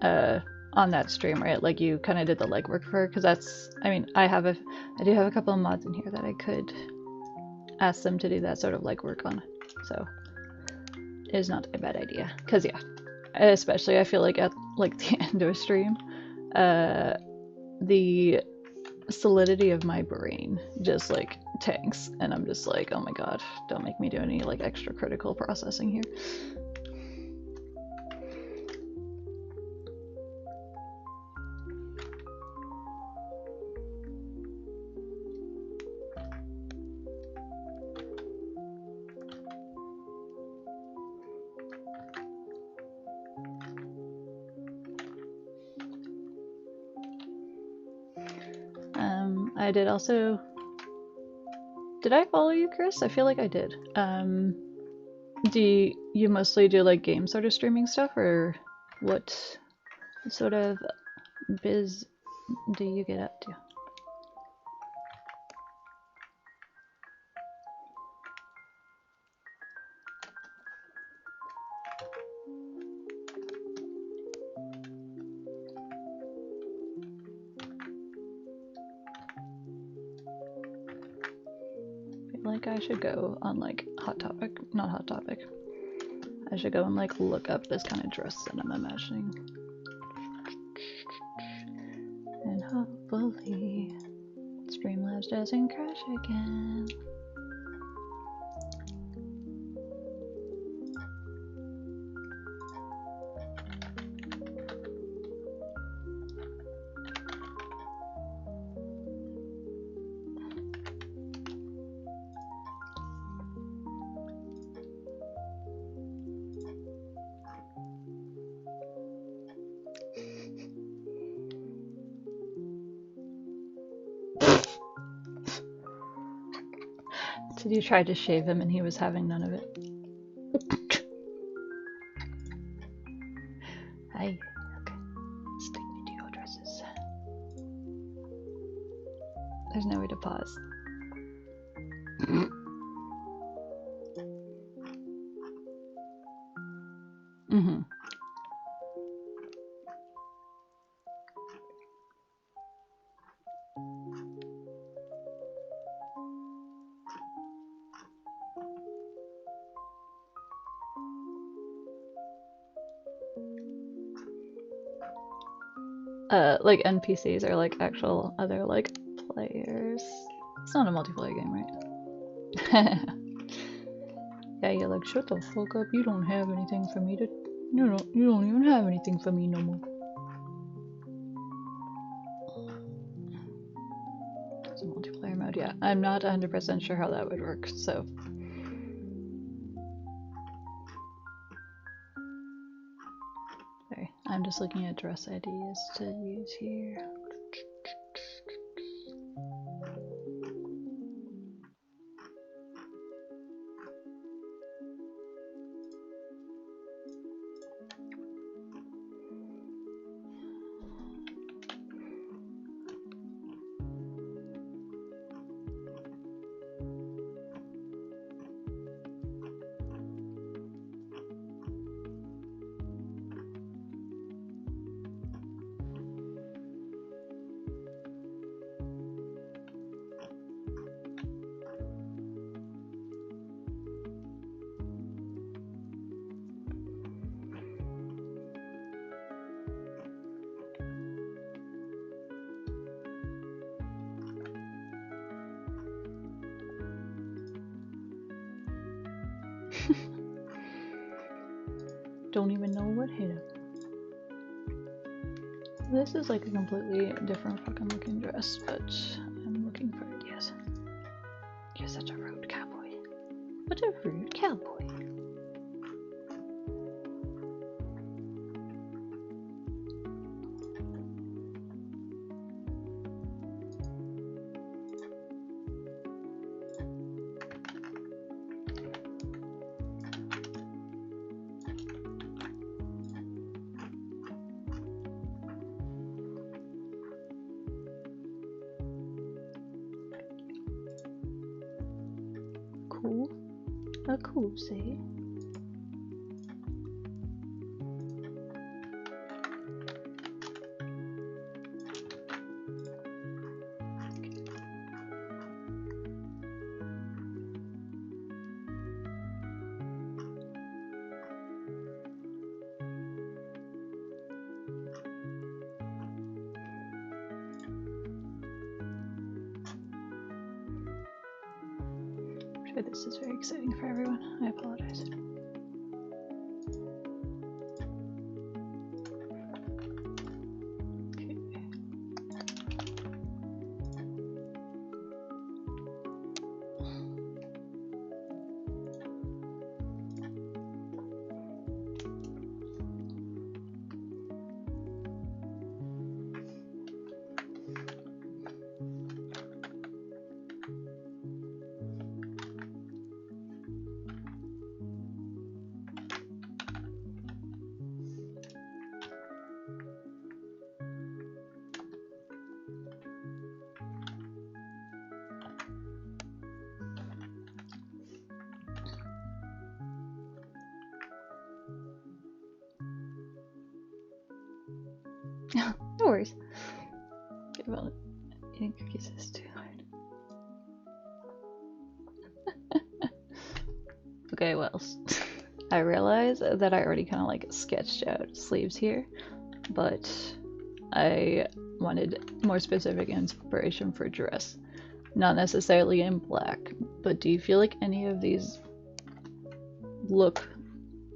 on that stream, right? Like you kind of did the legwork for her, because that's, I mean, I do have a couple of mods in here that I could ask them to do that sort of legwork on, so it is not a bad idea. Because yeah, especially I feel like at like the end of a stream, the solidity of my brain just like tanks, and I'm just like, oh my god, don't make me do any like extra critical processing here. I did also. Did I follow you, Chris? I feel like I did. Do you mostly do like game sort of streaming stuff, or what sort of biz do you get up to? Like I should go on like not Hot Topic. I should go and like look up this kind of dress that I'm imagining. And hopefully Streamlabs doesn't crash again. Did you try to shave him and he was having none of it? Hi. Okay. Stick me to your dresses. There's no way to pause. Mm-hmm. Like NPCs are like actual other like players. It's not a multiplayer game, right? Yeah, you're like, shut the fuck up. You don't have anything for me to. You don't even have anything for me no more. It's a multiplayer mode, yeah. I'm not 100% sure how that would work, so. Sorry, I'm just looking at dress ideas to use here. Don't even know what hit him. This is like a completely different fucking looking dress, but I'm looking for it, yes. You're such a rude cowboy. What a rude cowboy. Cool. A cool say. I'm sure this is very exciting for everyone. I apologize. No worries. Okay, well, eating cookies is too hard. Okay, well, I realize that I already kind of like sketched out sleeves here, but I wanted more specific inspiration for dress. Not necessarily in black, but do you feel like any of these look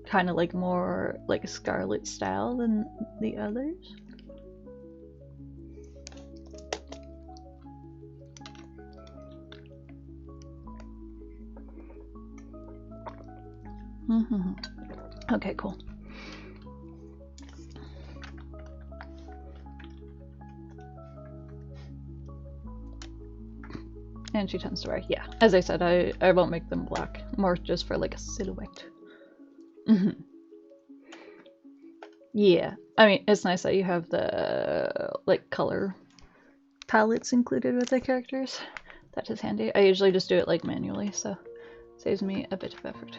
kind of like more like Scarlet style than the others? Okay, cool. And she tends to wear, yeah. As I said, I won't make them black. More just for like a silhouette. Yeah. I mean, it's nice that you have the like color palettes included with the characters. That is handy. I usually just do it like manually, so saves me a bit of effort.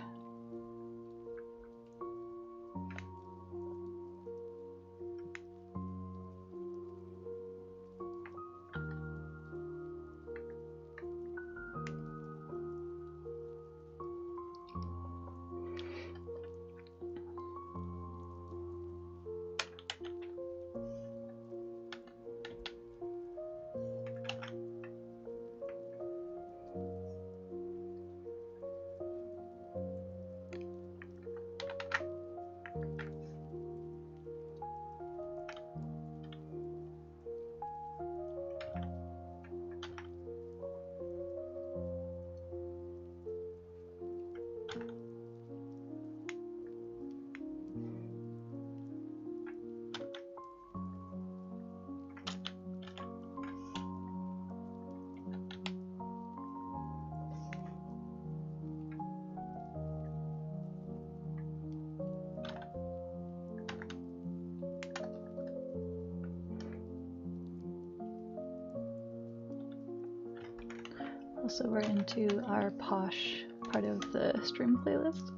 Also, we're into our posh part of the stream playlist.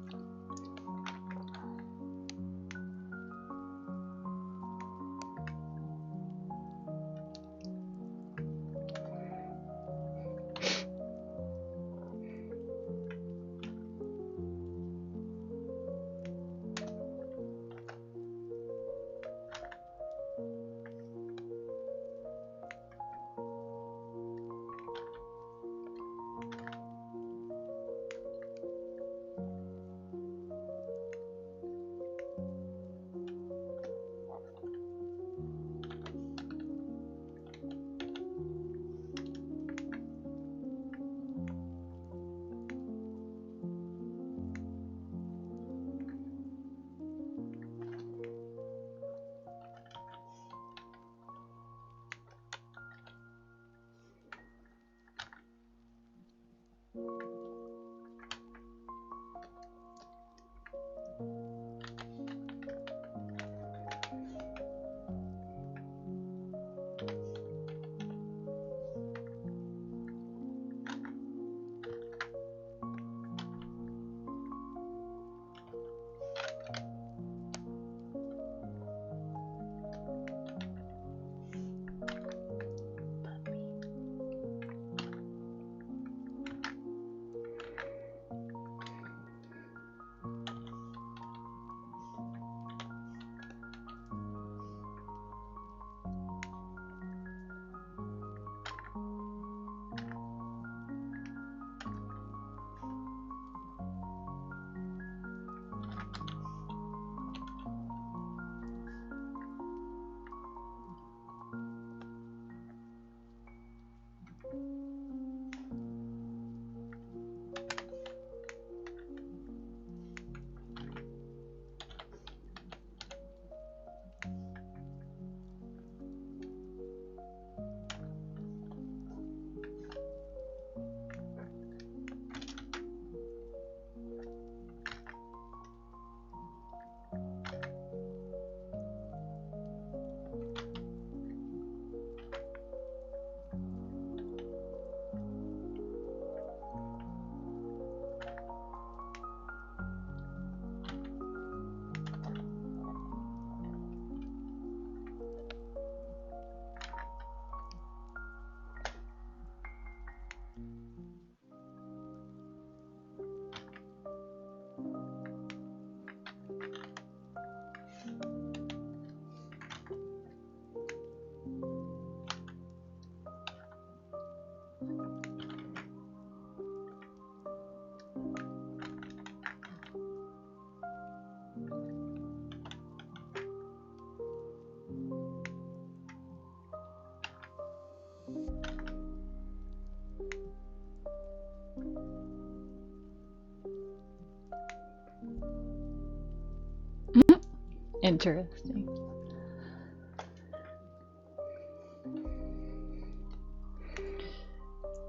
Interesting.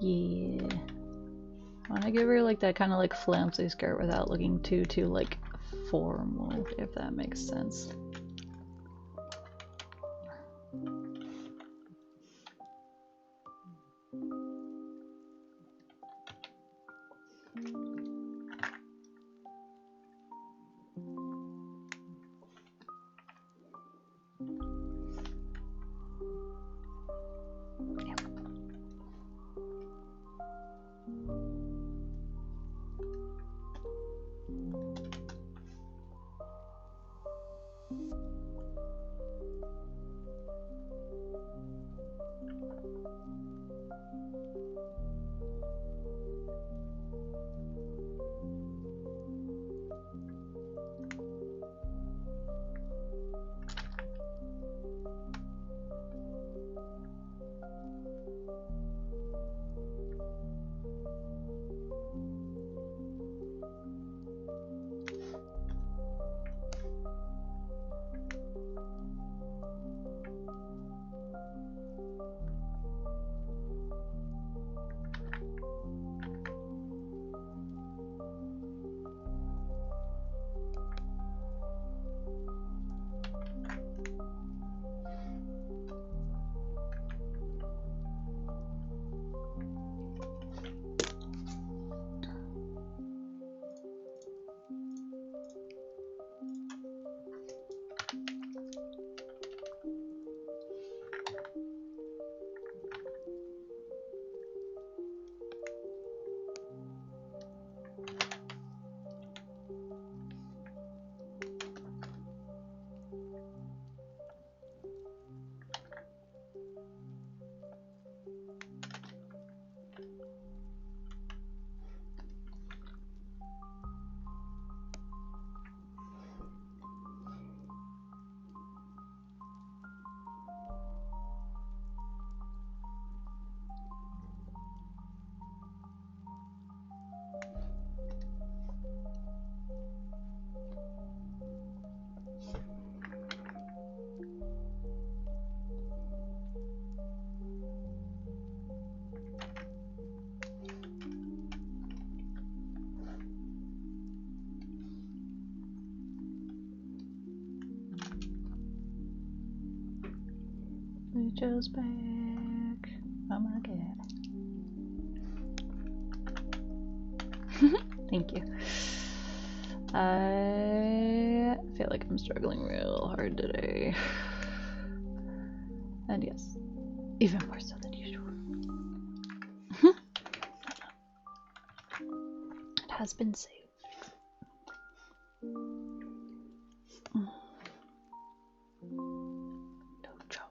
Yeah. I want to give her like that kind of like flouncy skirt without looking too like formal, if that makes sense. Lucho's back. Oh my god. Thank you. I feel like I'm struggling real hard today. And yes, even more so than usual. It has been saved. Dojo.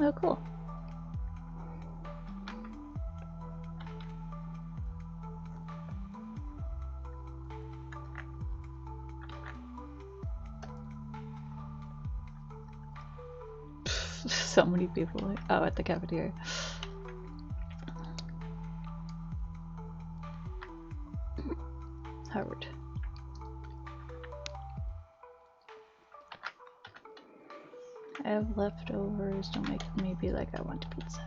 Oh, cool. So many people. Oh, at the cafeteria. Howard. I have leftovers. Don't make me be like I want pizza.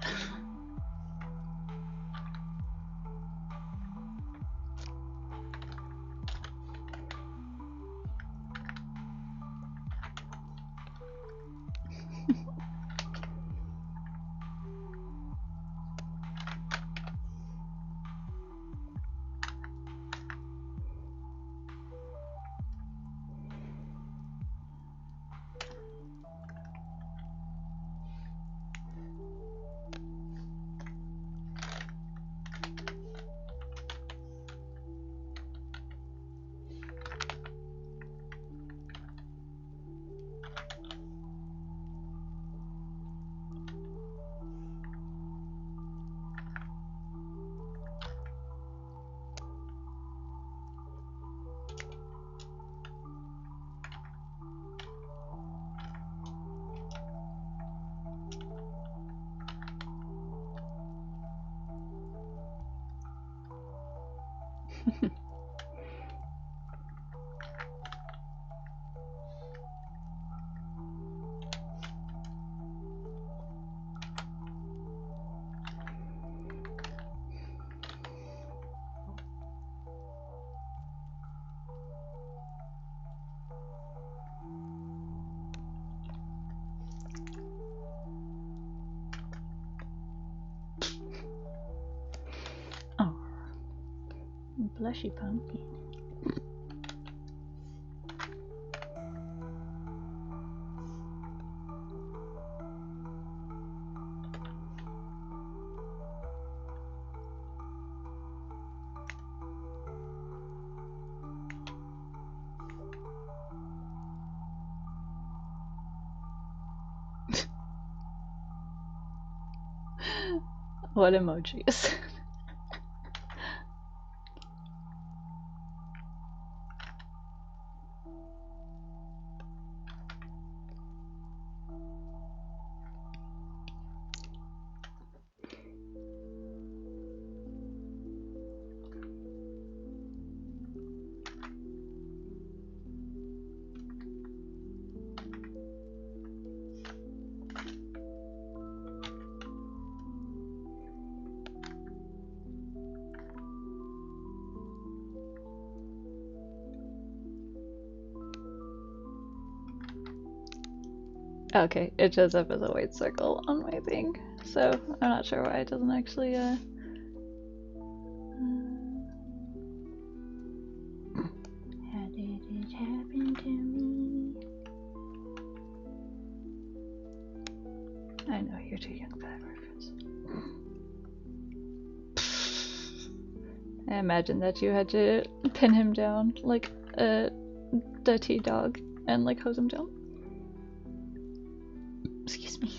Oh, blushy pumpkin. What emojis? Okay, it shows up as a white circle on my thing, so I'm not sure why it doesn't actually, How did it happen to me? I know, you're too young for that reference. I imagine that you had to pin him down like a dirty dog and like hose him down. Excuse me.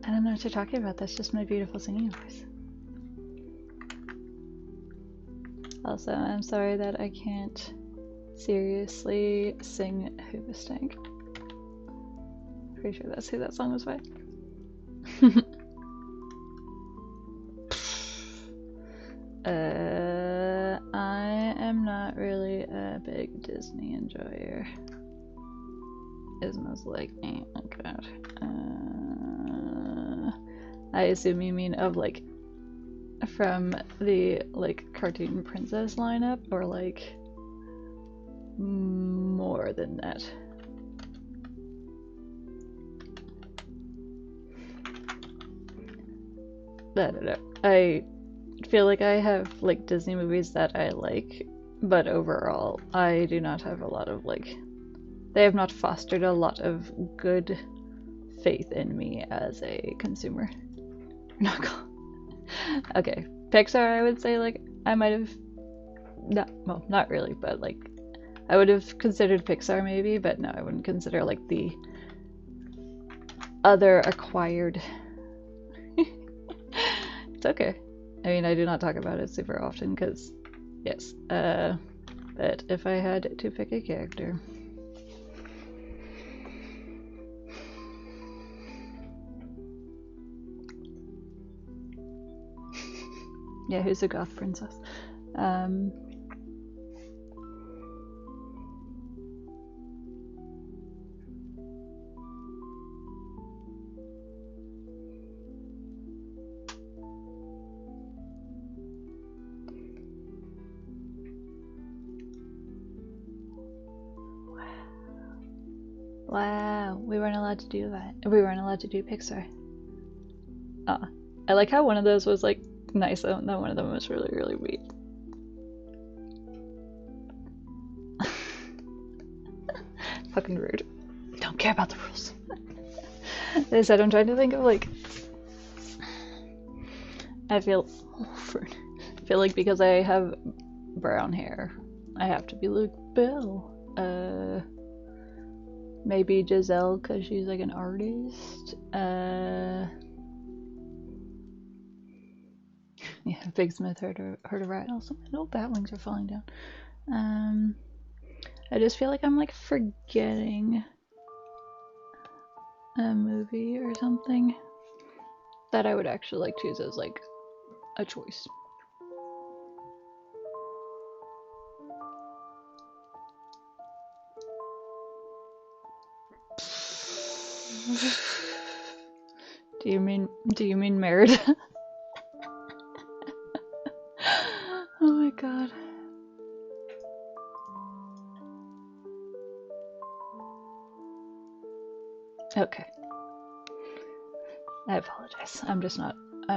I don't know what you're talking about. That's just my beautiful singing voice. Also, I'm sorry that I can't seriously sing Hoobastank. Pretty sure that's who that song was by. I am not really a big Disney enjoyer. Isma's like, oh god. I assume you mean of like from the like cartoon princess lineup, or like more than that. I don't know. I feel like I have like Disney movies that I like, but overall I do not have a lot of like, they have not fostered a lot of good faith in me as a consumer. Okay, Pixar, I would say like I might have not really, but like I would have considered Pixar maybe, but no, I wouldn't consider like the other acquired. It's okay. I mean, I do not talk about it super often because, yes. But if I had to pick a character, yeah, who's a goth princess? Wow, we weren't allowed to do that. We weren't allowed to do Pixar. I like how one of those was like nice, and then one of them was really, really weak. Fucking rude. Don't care about the rules. As I said, I'm trying to think of like, I feel like because I have brown hair, I have to be like Bill. Maybe Giselle because she's like an artist. Yeah, Big Smith heard a rat. Also, my little bat wings are falling down. I just feel like I'm like forgetting a movie or something that I would actually like choose as like a choice. Do you mean Merida? Oh my god. Okay. I apologize. I'm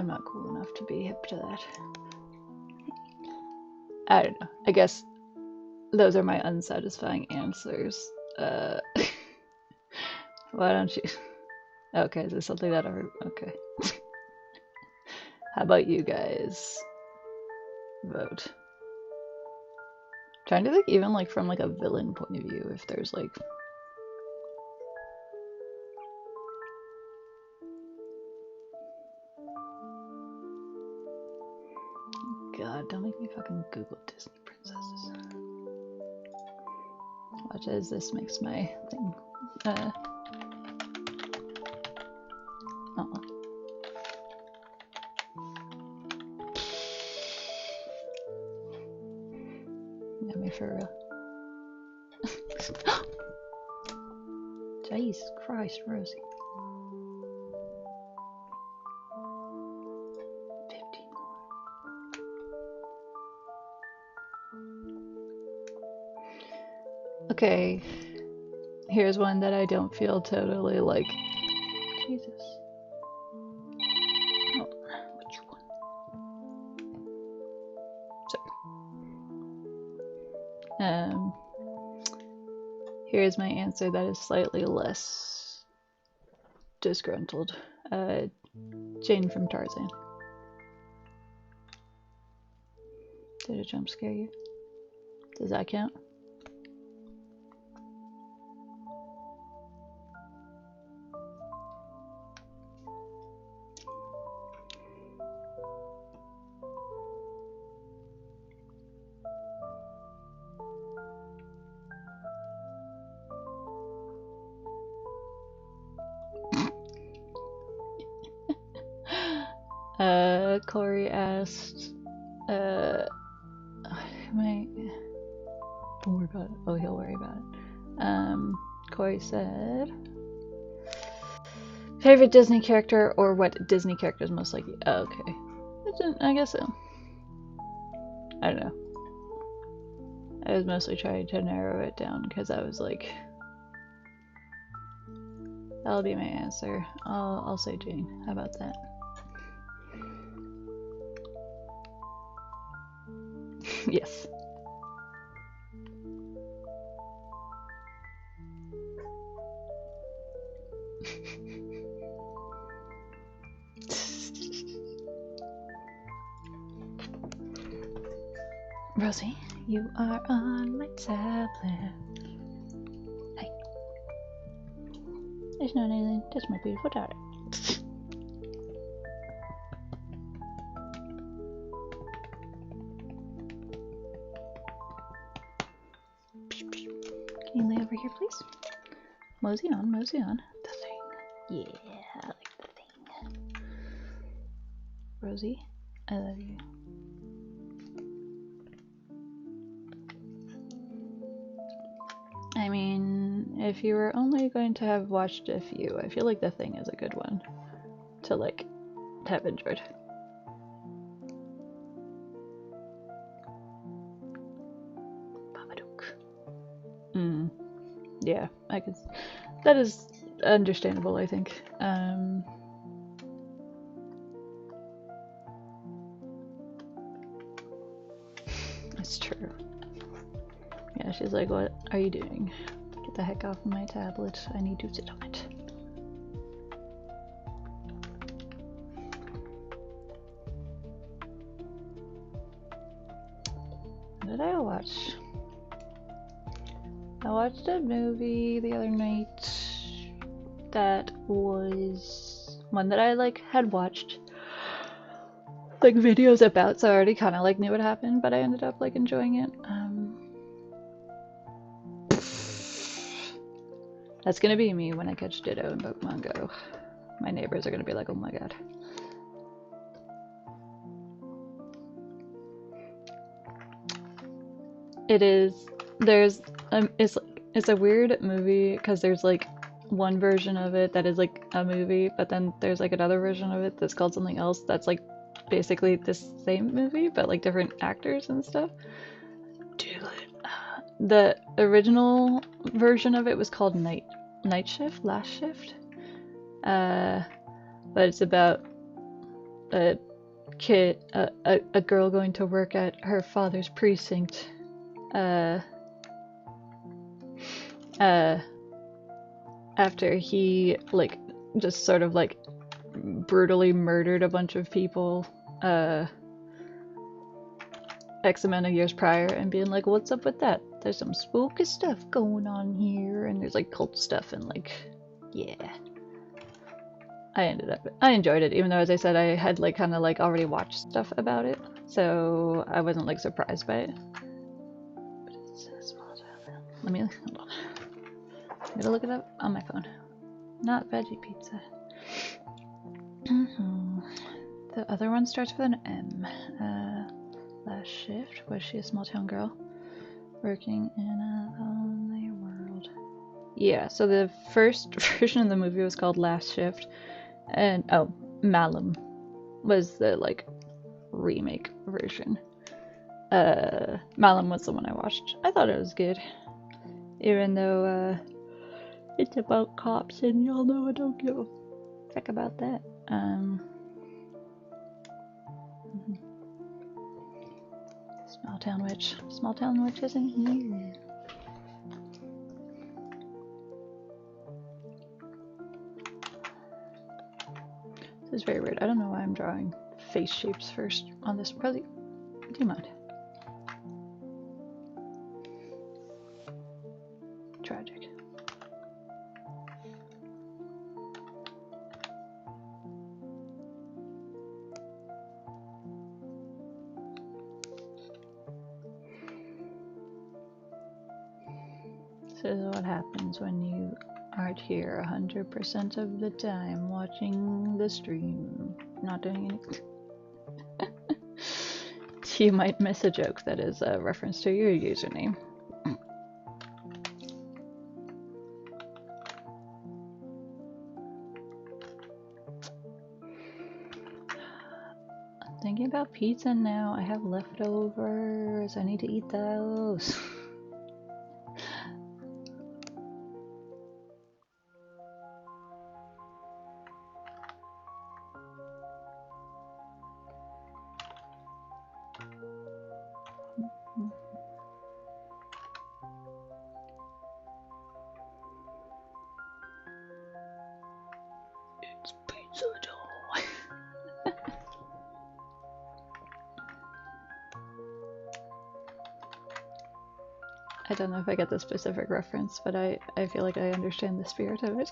not cool enough to be hip to that. I don't know. I guess those are my unsatisfying answers. Why don't you? Okay, is this something that okay. How about you guys vote? Trying to think even like from like a villain point of view, if there's like, God, don't make me fucking Google Disney princesses. Watch as this makes my thing. at me for real. Jesus Christ, Rosie. 15 more. Okay, here's one that I don't feel totally like. Jesus. Oh, which one? So, here's my answer that is slightly less disgruntled. Jane from Tarzan. Did a jump scare you? Does that count? Corey asked, don't worry about it. Oh, he'll worry about it. Corey said, favorite Disney character or what Disney character is most like you? Oh, okay. I guess so. I don't know. I was mostly trying to narrow it down because I was like, that'll be my answer. I'll say Jane. How about that? Yes. Rosie, you are on my tablet. Hey. There's no alien, that's my beautiful daughter. Can you lay over here, please? Mosey on, mosey on. The thing. Yeah, I like the thing. Rosie, I love you. I mean, if you were only going to have watched a few, I feel like The Thing is a good one to, like, have enjoyed. Babadook. Yeah, I could. That is understandable, I think. That's true. Yeah, she's like, what are you doing? Get the heck off of my tablet. I need to sit on it. What did I watch? I watched a movie the other night that was one that I like had watched like videos about, so I already kind of like knew what happened, but I ended up like enjoying it. That's gonna be me when I catch Ditto in Pokemon Go. My neighbors are gonna be like, oh my god. It is, there's, it's a weird movie because there's like one version of it that is like a movie, but then there's like another version of it that's called something else that's like basically the same movie, but like different actors and stuff. Dude, the original version of it was called Night Shift, Last Shift. But it's about a kid, a girl going to work at her father's precinct. After he like just sort of like brutally murdered a bunch of people X amount of years prior, and being like, what's up with that? There's some spooky stuff going on here, and there's like cult stuff, and like, yeah. I enjoyed it, even though, as I said, I had like kind of like already watched stuff about it, so I wasn't like surprised by it. But it's a small child. Let me, hold on. I'm gonna look it up on my phone. Not veggie pizza. The other one starts with an M. Last Shift. Was she a small town girl? Working in a lonely world. Yeah, so the first version of the movie was called Last Shift, and oh, Malum was the like remake version. Malum was the one I watched. I thought it was good, even though it's about cops, and y'all know I don't give a fuck about that. Small town witch. Small town witch isn't here. This is very weird. I don't know why I'm drawing face shapes first on this. Probably. Do you mind? Tragic. This is what happens when you aren't here 100% of the time watching the stream, not doing anything. You might miss a joke that is a reference to your username. I'm thinking about pizza now. I have leftovers. I need to eat those. It's pizza time. I don't know if I get the specific reference, but I feel like I understand the spirit of it.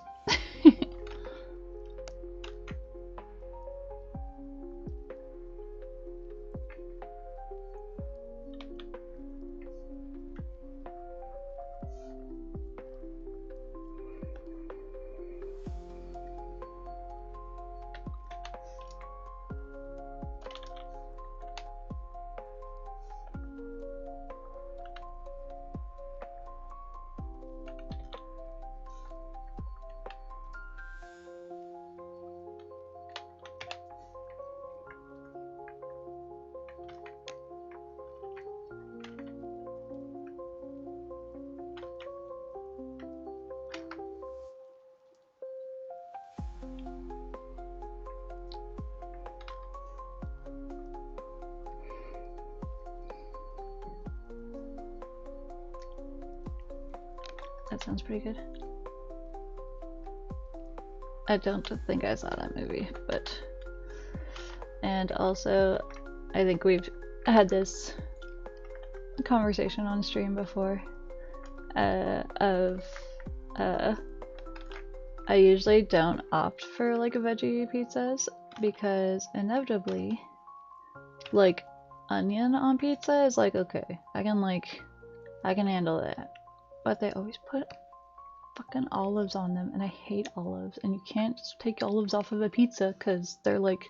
That sounds pretty good. I don't think I saw that movie, but... And also, I think we've had this conversation on stream before, I usually don't opt for, like, veggie pizzas, because inevitably, like, onion on pizza is like, okay, I can handle that. But they always put fucking olives on them, and I hate olives, and you can't just take olives off of a pizza because they're like,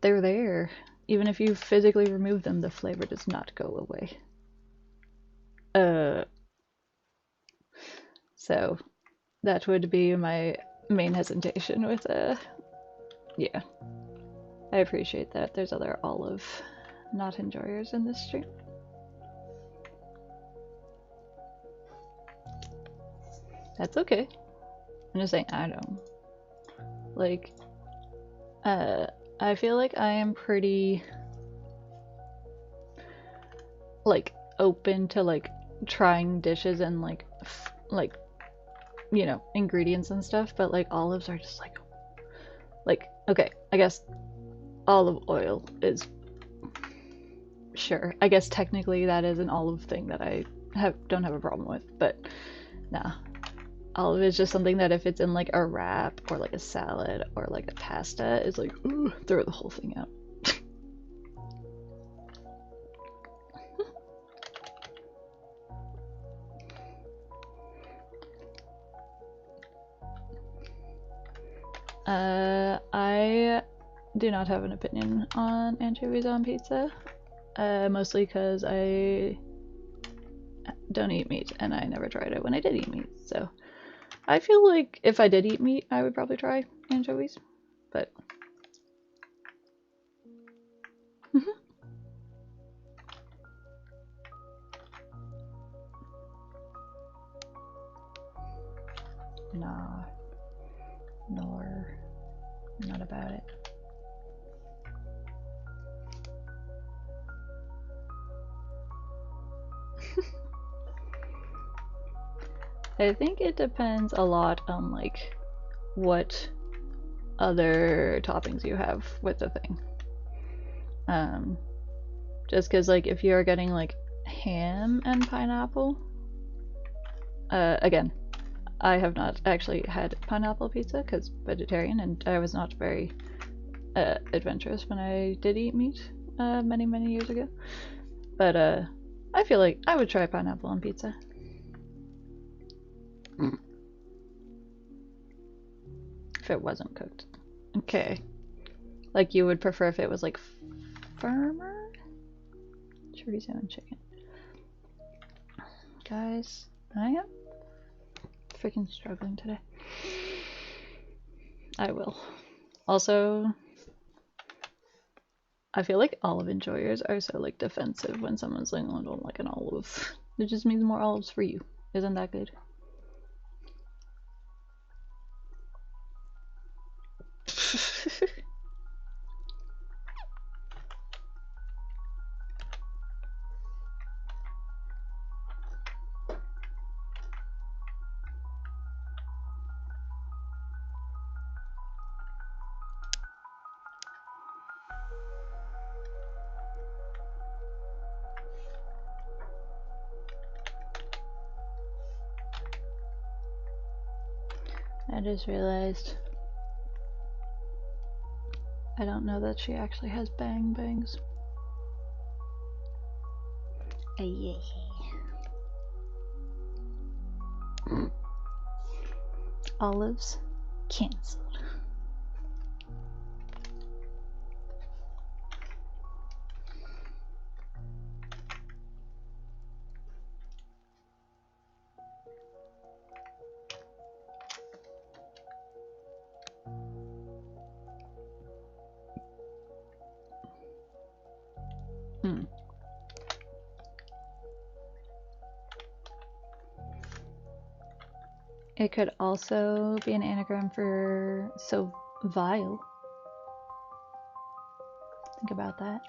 they're there. Even if you physically remove them, the flavor does not go away. So that would be my main hesitation with yeah. I appreciate that there's other olive not enjoyers in this stream. That's okay. I'm just saying, I don't. Like, I feel like I am pretty, like, open to, like, trying dishes and, like, you know, ingredients and stuff, but, like, olives are just, like, okay, I guess olive oil is, sure, I guess technically that is an olive thing that I don't have a problem with, but, nah. Olive is just something that if it's in like a wrap or like a salad or like a pasta, it's like, ooh, throw the whole thing out. I do not have an opinion on anchovies on pizza, mostly because I don't eat meat, and I never tried it when I did eat meat. So I feel like if I did eat meat, I would probably try anchovies, but nah, nor not about it. I think it depends a lot on like what other toppings you have with the thing. Just because like if you're getting like ham and pineapple, again, I have not actually had pineapple pizza because vegetarian, and I was not very adventurous when I did eat meat many years ago. But I feel like I would try pineapple on pizza. If it wasn't cooked. Okay. Like you would prefer if it was like firmer? Chorizo and chicken. Guys, I am freaking struggling today. I will. Also, I feel like olive enjoyers are so like defensive when someone's like, oh, I don't like an olive. It just means more olives for you. Isn't that good? I just realized I don't know that she actually has bang bangs. Yeah. Olives cancelled. It could also be an anagram for so vile. Think about that.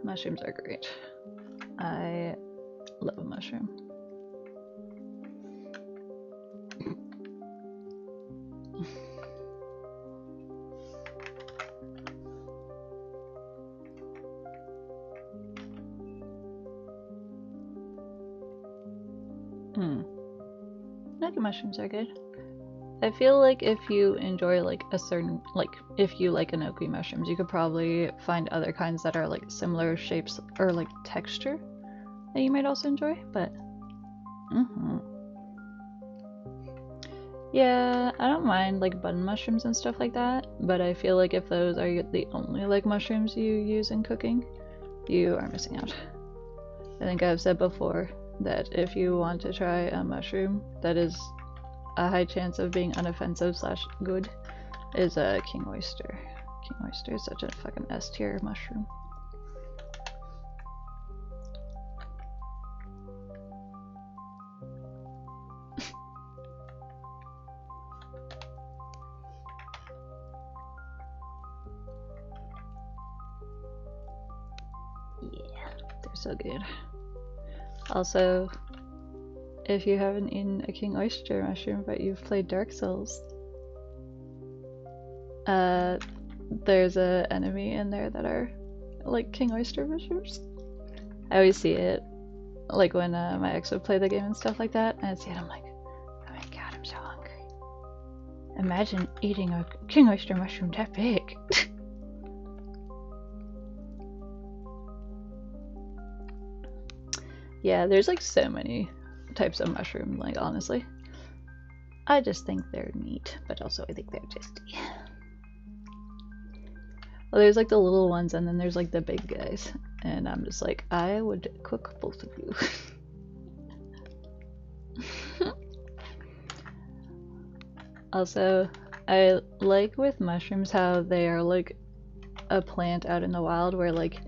Mushrooms are great. I love a mushroom. Nugget mushrooms are good. I feel like if you enjoy like a certain, like if you like enoki mushrooms, you could probably find other kinds that are like similar shapes or like texture that you might also enjoy, but yeah, I don't mind like button mushrooms and stuff like that, but I feel like if those are the only like mushrooms you use in cooking, you are missing out. I think I've said before that if you want to try a mushroom that is a high chance of being unoffensive / good, is a king oyster. King oyster is such a fucking S tier mushroom. Yeah, they're so good. Also, if you haven't eaten a king oyster mushroom but you've played Dark Souls, there's a enemy in there that are like king oyster mushrooms. I always see it like when my ex would play the game and stuff like that, and I see it, I'm like, oh my god, I'm so hungry. Imagine eating a king oyster mushroom that big. Yeah, there's like so many types of mushroom, like honestly. I just think they're neat, but also I think they're tasty. Well, there's like the little ones, and then there's like the big guys, and I'm just like, I would cook both of you. Also, I like with mushrooms how they are like a plant out in the wild where like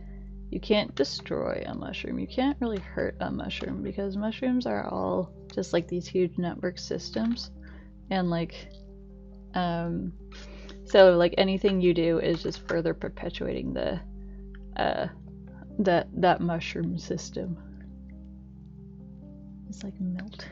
you can't destroy a mushroom, you can't really hurt a mushroom because mushrooms are all just like these huge network systems, and like so like anything you do is just further perpetuating the that mushroom system. It's like melty.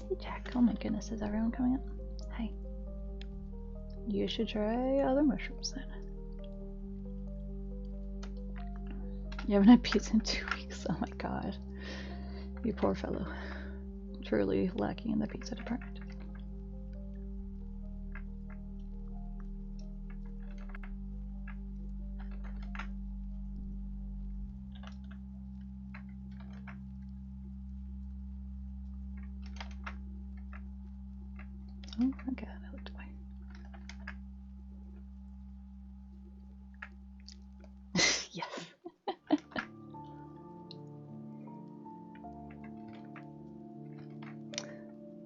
Hey Jack, oh my goodness, is everyone coming up? Hi. You should try other mushrooms then. You haven't had pizza in 2 weeks, oh my god. You poor fellow. Truly lacking in the pizza department. Oh my god, I looked away. Yes.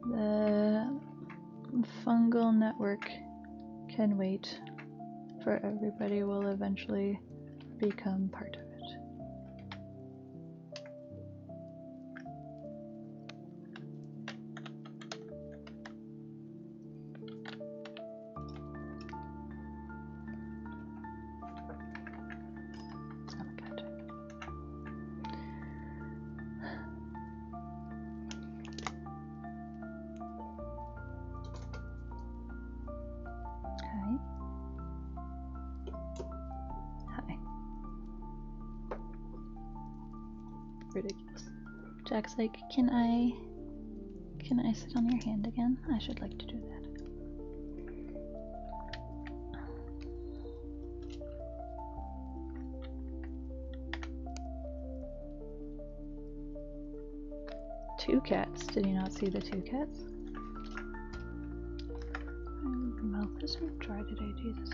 The fungal network can wait, for everybody will eventually become part of it. Oh my god. Hi. Hi. Ridiculous. Jack's like, can I sit on your hand again? I should like to do that. Two cats? Did you not see the two cats? My mouth is so dry today, Jesus.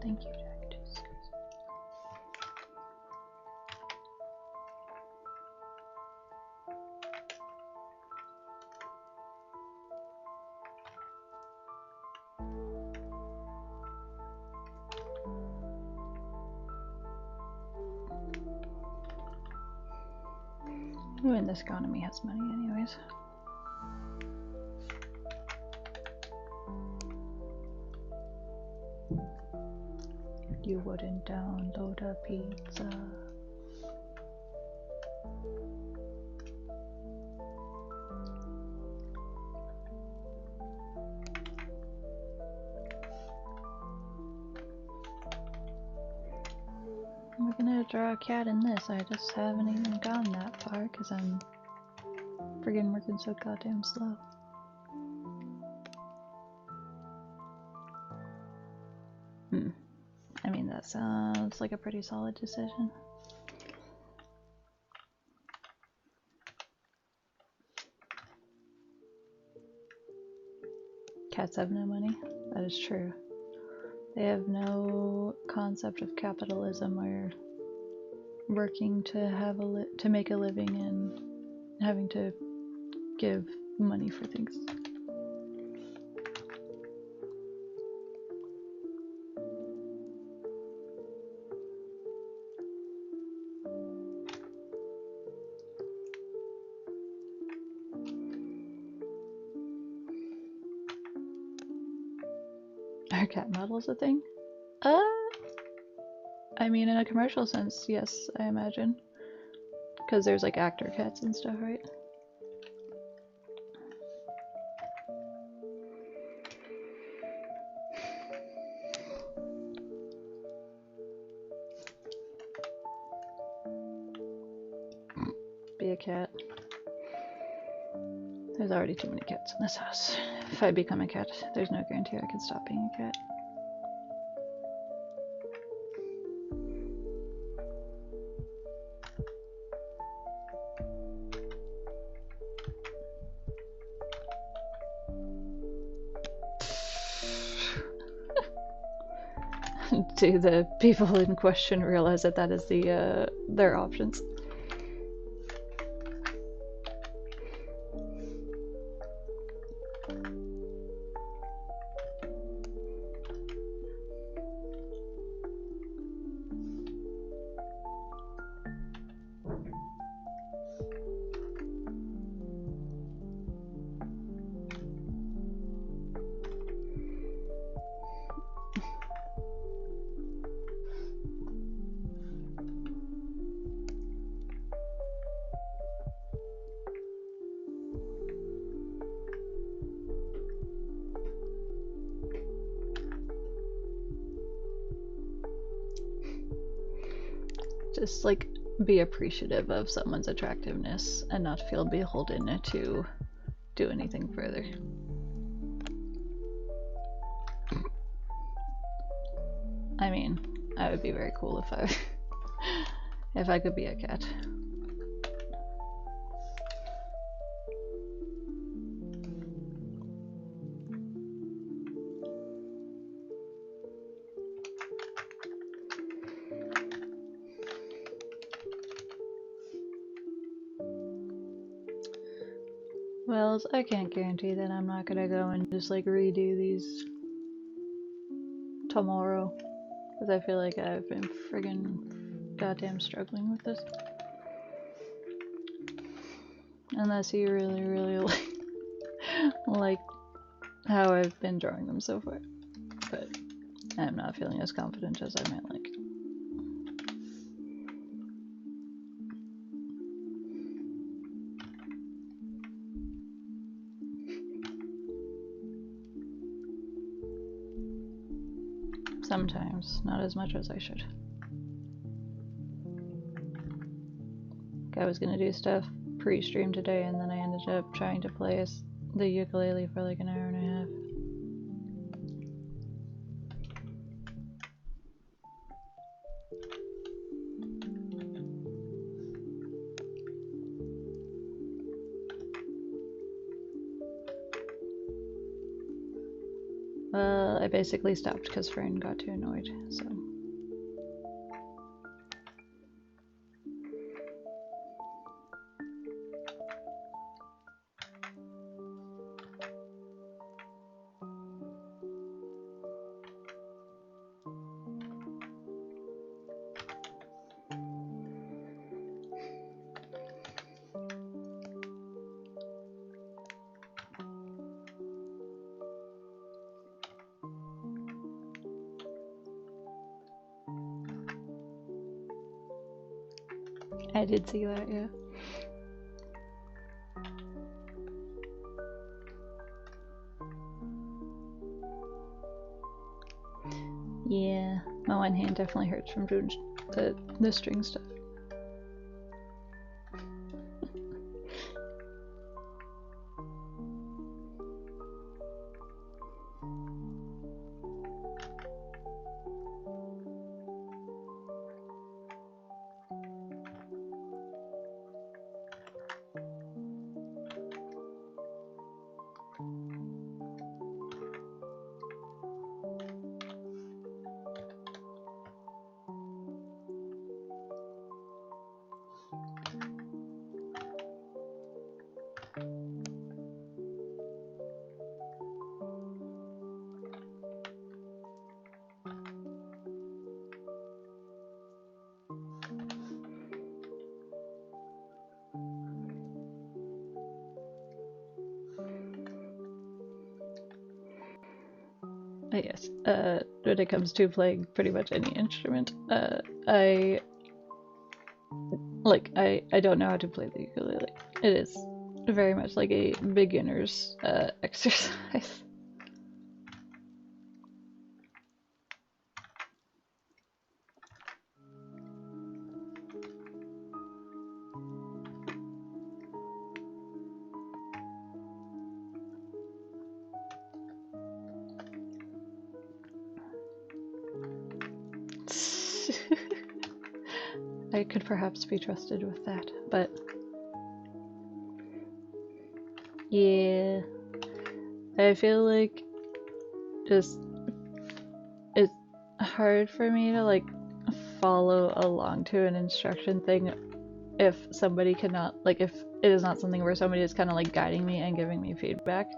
Thank you, Jack. Jesus Christ. Ooh, and this economy has money anyways. You wouldn't download a pizza. We're gonna draw a cat in this. I just haven't even gotten that far because I'm friggin' working so goddamn slow. I mean, that sounds like a pretty solid decision. Cats have no money. That is true. They have no concept of capitalism or working to have to make a living and having to give money for things. Are cat models a thing? I mean, in a commercial sense, yes, I imagine. Because there's like actor cats and stuff, right? Be a cat. There's already too many cats in this house. If I become a cat, there's no guarantee I can stop being a cat. Do the people in question realize that that is their options? Just like be appreciative of someone's attractiveness and not feel beholden to do anything further. I mean, I would be very cool if I could be a cat. Well, I can't guarantee that I'm not gonna go and just like redo these tomorrow, because I feel like I've been friggin' goddamn struggling with this. Unless you really, really like how I've been drawing them so far. But I'm not feeling as confident as I might like. Sometimes, not as much as I should. I was gonna do stuff pre-stream today, and then I ended up trying to play the ukulele for like an hour and a half. Well, I basically stopped because Fern got too annoyed, so. I did see that, yeah. Yeah, my one hand definitely hurts from doing the string stuff. I guess. When it comes to playing pretty much any instrument, I I don't know how to play the ukulele. It is very much like a beginner's exercise. I could perhaps be trusted with that, but yeah, I feel like just it's hard for me to like follow along to an instruction thing if somebody cannot, like, if it is not something where somebody is kind of like guiding me and giving me feedback,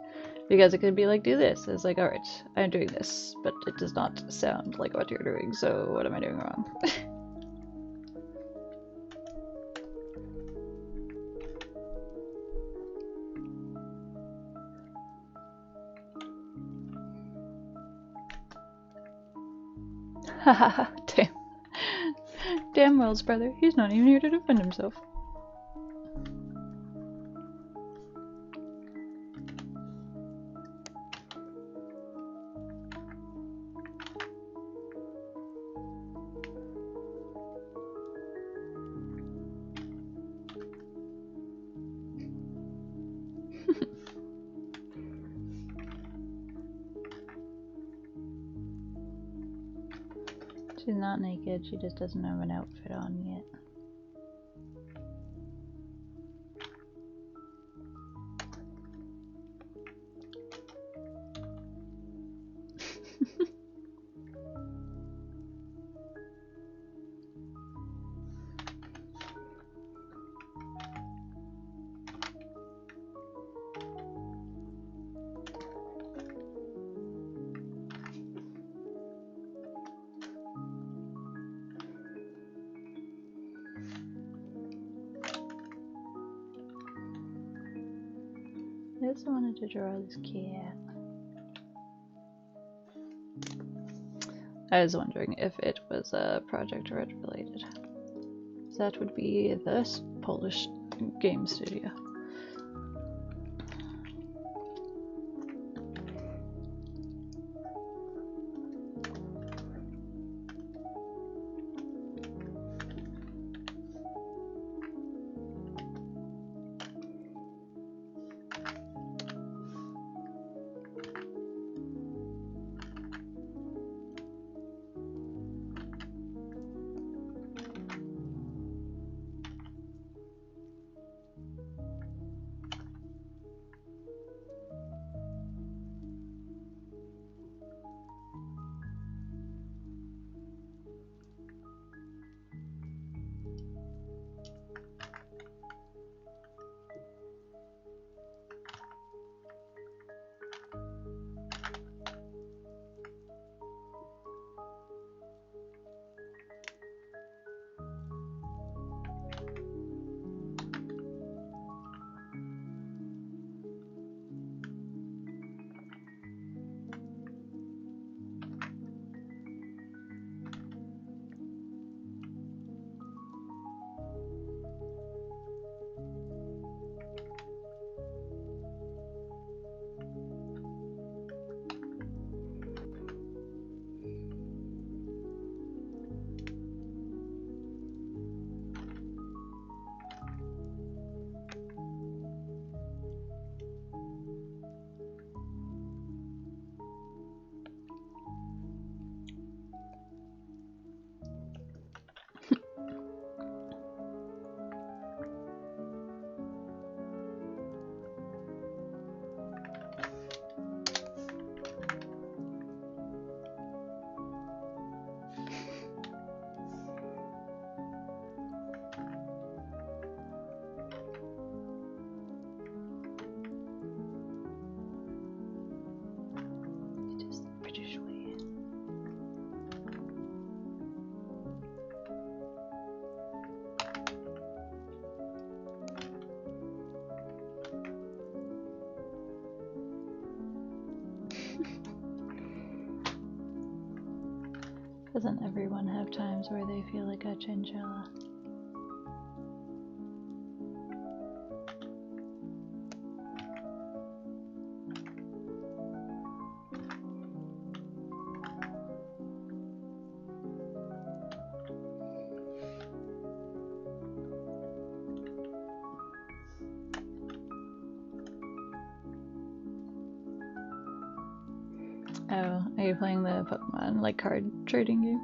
because it could be like, do this. It's like, all right, I'm doing this, but it does not sound like what you're doing, so what am I doing wrong? Haha, damn. Damn Wells, brother. He's not even here to defend himself. She's not naked, she just doesn't have an outfit on yet. I also wanted to draw this cat. I was wondering if it was Project Red related. That would be this Polish game studio. Doesn't everyone have times where they feel like a chinchilla? Oh, are you playing the Pokemon, like, card trading game?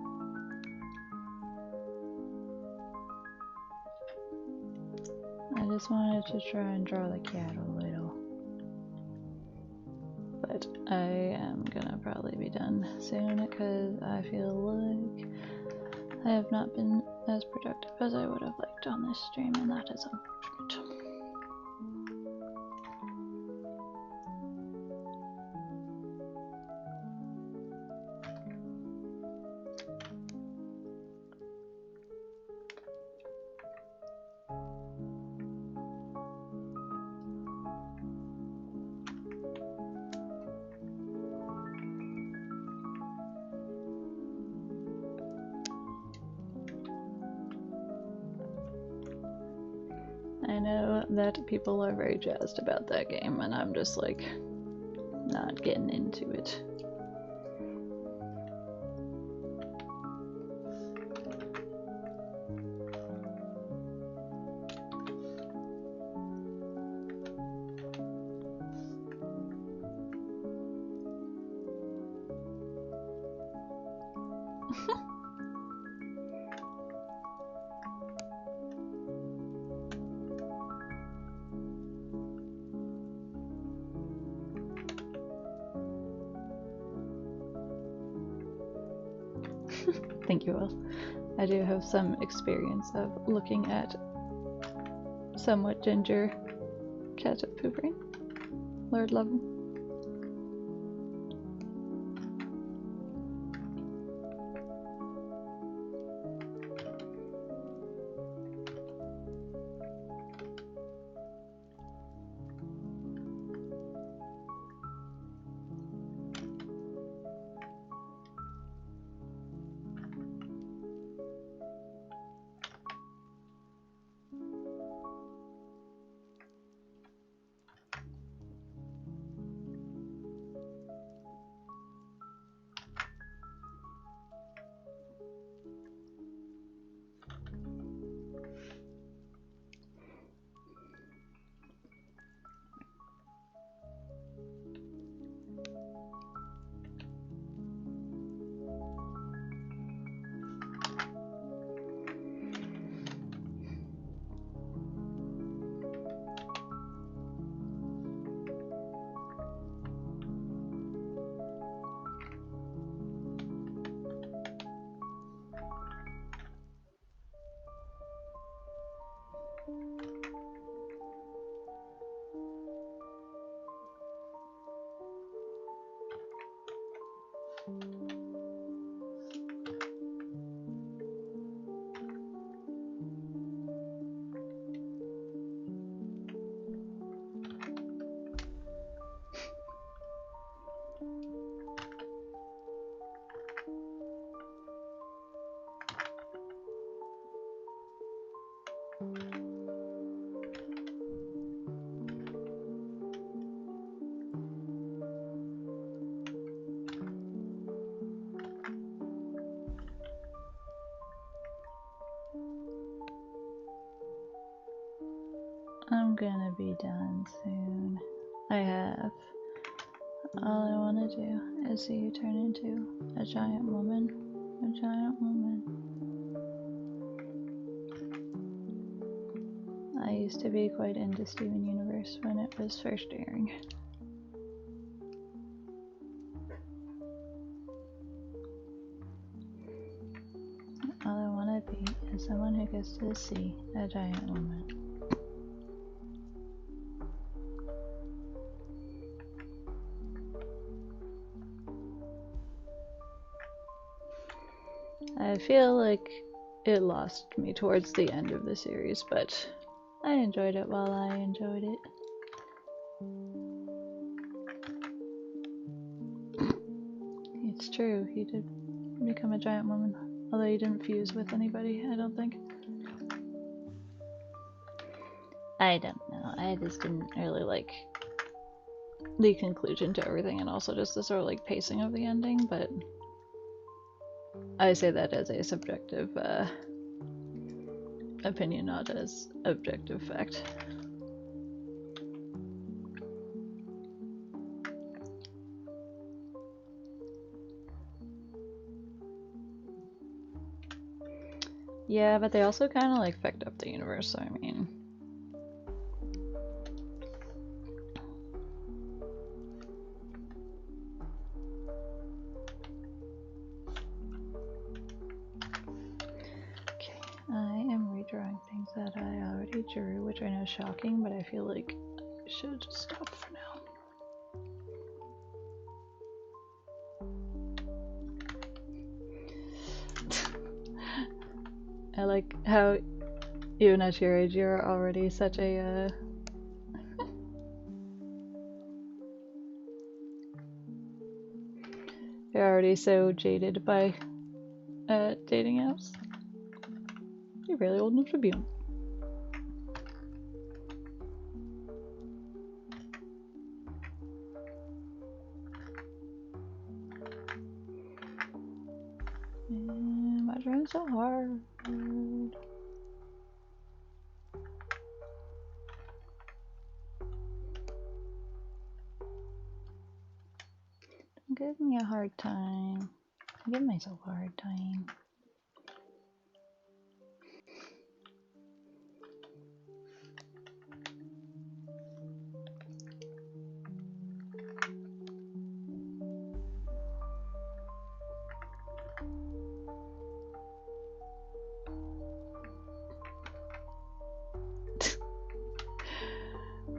I just wanted to try and draw the cat a little. But I am gonna probably be done soon because I feel like I have not been as productive as I would have liked on this stream, and that is unfortunate. I know that people are very jazzed about that game, and I'm just like not getting into it. Thank you all. I do have some experience of looking at somewhat ginger cat poop rain. Lord love him. I'm gonna be done soon. I have. All I want to do is see you turn into a giant woman. A giant woman. I used to be quite into Steven Universe when it was first airing. All I want to be is someone who gets to see a giant woman. I feel like it lost me towards the end of the series, but I enjoyed it while I enjoyed it. It's true, he did become a giant woman. Although he didn't fuse with anybody, I don't think. I don't know. I just didn't really like the conclusion to everything, and also just the sort of like pacing of the ending, but I say that as a subjective opinion, not as objective fact. Yeah, but they also kind of like fucked up the universe, so I mean. Okay, I am redrawing things that I already drew, which I know is shocking, but I feel like I should just stop for now. I like how even at your age you're already such a you're already so jaded by dating apps. You're barely old enough to be on. My drawing's so hard. Don't give me a hard time. I give myself a hard time.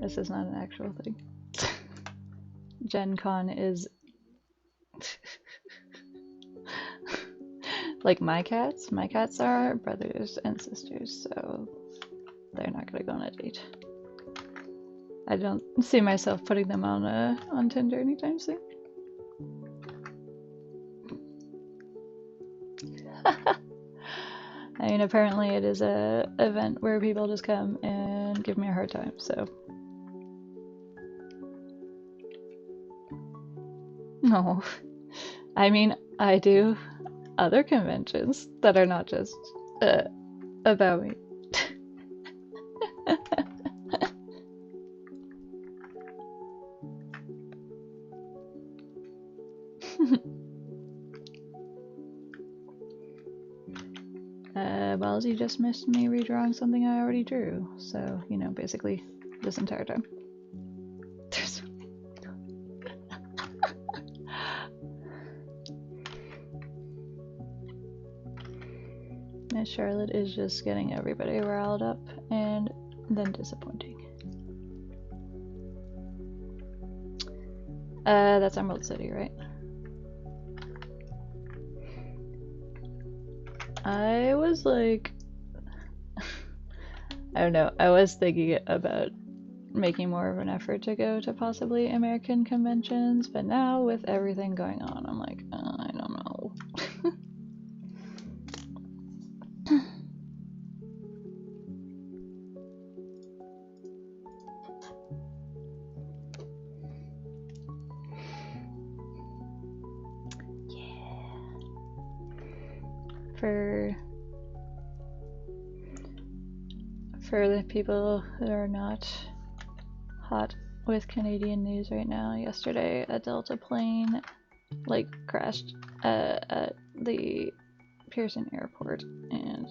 This is not an actual thing. Gen Con is like my cats. My cats are brothers and sisters, so they're not gonna go on a date. I don't see myself putting them on Tinder anytime soon. I mean, apparently it is a event where people just come and give me a hard time, so. No. I mean, I do other conventions that are not just about me. Well, you just missed me redrawing something I already drew, so, you know, basically this entire time. Miss Charlotte is just getting everybody riled up and then disappointing. That's Emerald City, right? I was like, I don't know, I was thinking about making more of an effort to go to possibly American conventions, but now with everything going on, I'm like, I don't know. For the people who are not hot with Canadian news right now, yesterday a Delta plane like crashed at the Pearson airport, and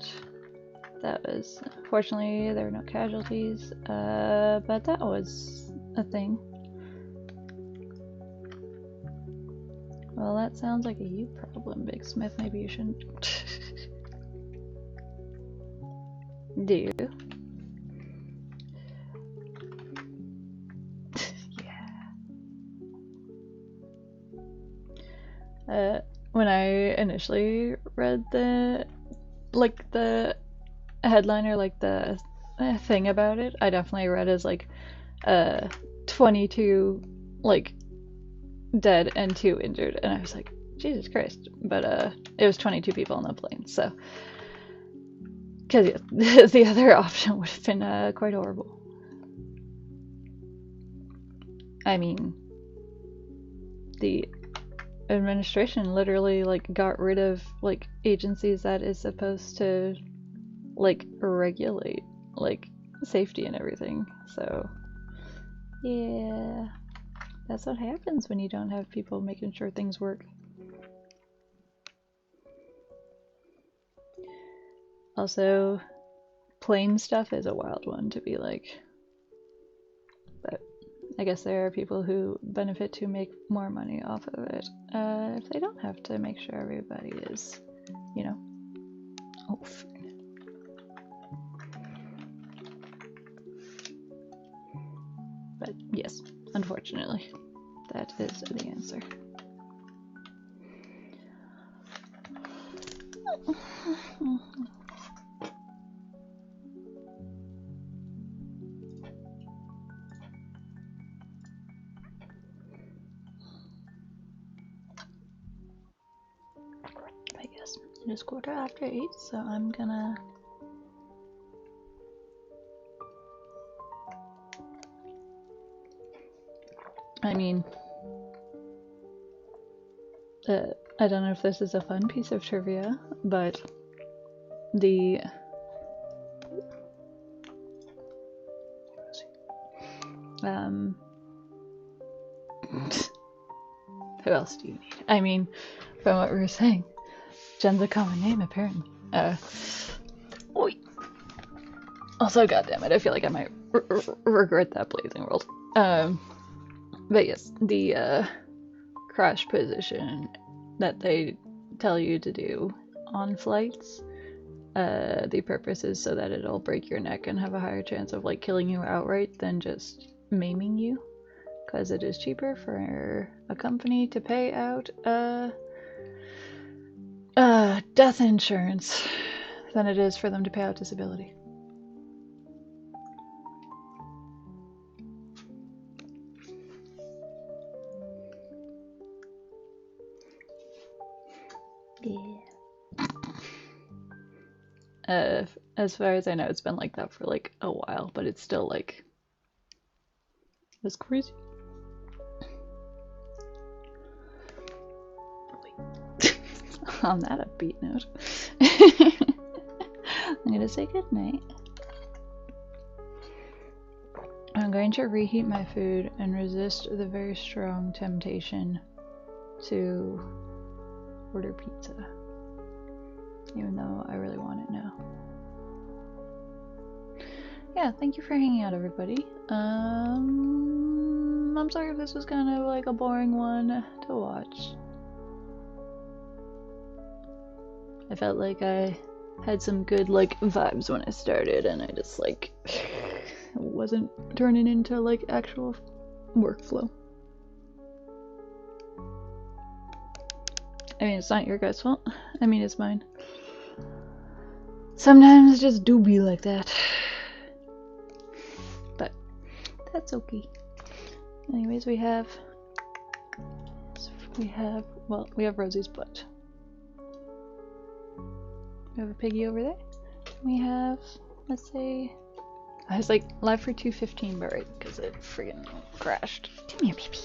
that was, fortunately there were no casualties, but that was a thing. Well, that sounds like a you problem, Big Smith. Maybe you shouldn't. Do you? Yeah. When I initially read the headline or like the thing about it, I definitely read as like 22 like dead and 2 injured, and I was like, Jesus Christ. But it was 22 people on the plane, so because yeah, the other option would have been quite horrible. I mean, the administration literally like got rid of like agencies that is supposed to like regulate like safety and everything. So yeah, that's what happens when you don't have people making sure things work. Also, plane stuff is a wild one to be like, but I guess there are people who benefit to make more money off of it if they don't have to make sure everybody is, you know. Oh, but yes, unfortunately, that is the answer. I guess it is 8:15, so I'm gonna I mean, I don't know if this is a fun piece of trivia, but the who else do you need? I mean, from what we were saying, Jen's a common name apparently. Oi. Also, goddammit, I feel like I might regret that Blazing World. But yes, the crash position that they tell you to do on flights, the purpose is so that it'll break your neck and have a higher chance of like killing you outright than just maiming you, because it is cheaper for a company to pay out death insurance than it is for them to pay out disability. Yeah. As far as I know, it's been like that for like a while, but it's still like, it's crazy. On that upbeat note, I'm gonna say goodnight. I'm going to reheat my food and resist the very strong temptation to order pizza, even though I really want it now. Yeah, thank you for hanging out, everybody. I'm sorry if this was kind of like a boring one to watch. I felt like I had some good like vibes when I started, and I just like wasn't turning into like actual workflow. I mean, it's not your guys' fault. I mean, it's mine. Sometimes it just do be like that. But that's okay. Anyways, we have Rosie's butt. We have a piggy over there. We have, let's say, I was like live for 2:15, but right because it friggin' crashed. Come here, baby.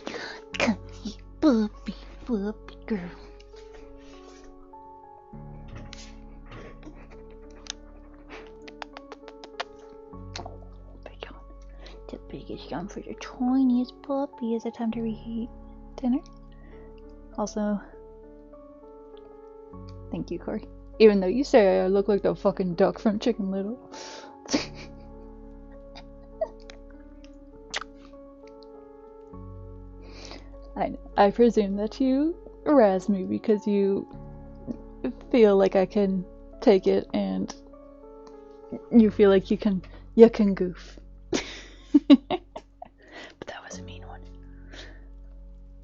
Come here, puppy, puppy girl. Big yawn. The biggest yawn for your tiniest puppy. Is it time to reheat dinner? Also, thank you, Corey. Even though you say I look like the fucking duck from Chicken Little. I presume that you razz me because you feel like I can take it and you feel like you can goof. But that was a mean one.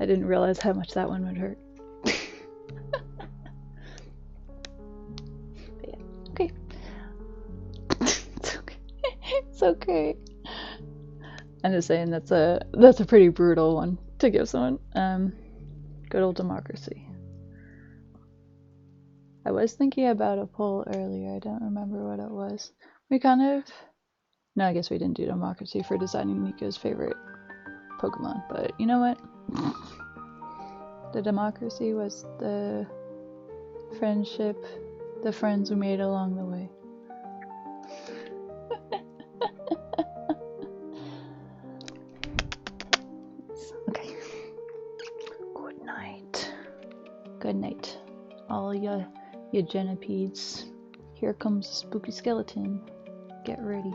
I didn't realize how much that one would hurt. But yeah, okay. It's okay. It's okay. I'm just saying that's a pretty brutal one to give someone. Good old democracy. I was thinking about a poll earlier. I don't remember what it was. We kind of... No, I guess we didn't do democracy for deciding Nico's favorite Pokemon, but you know what? The democracy was the friendship, the friends we made along the way. Okay. Good night. Good night. All you Genipedes. Here comes the spooky skeleton. Get ready.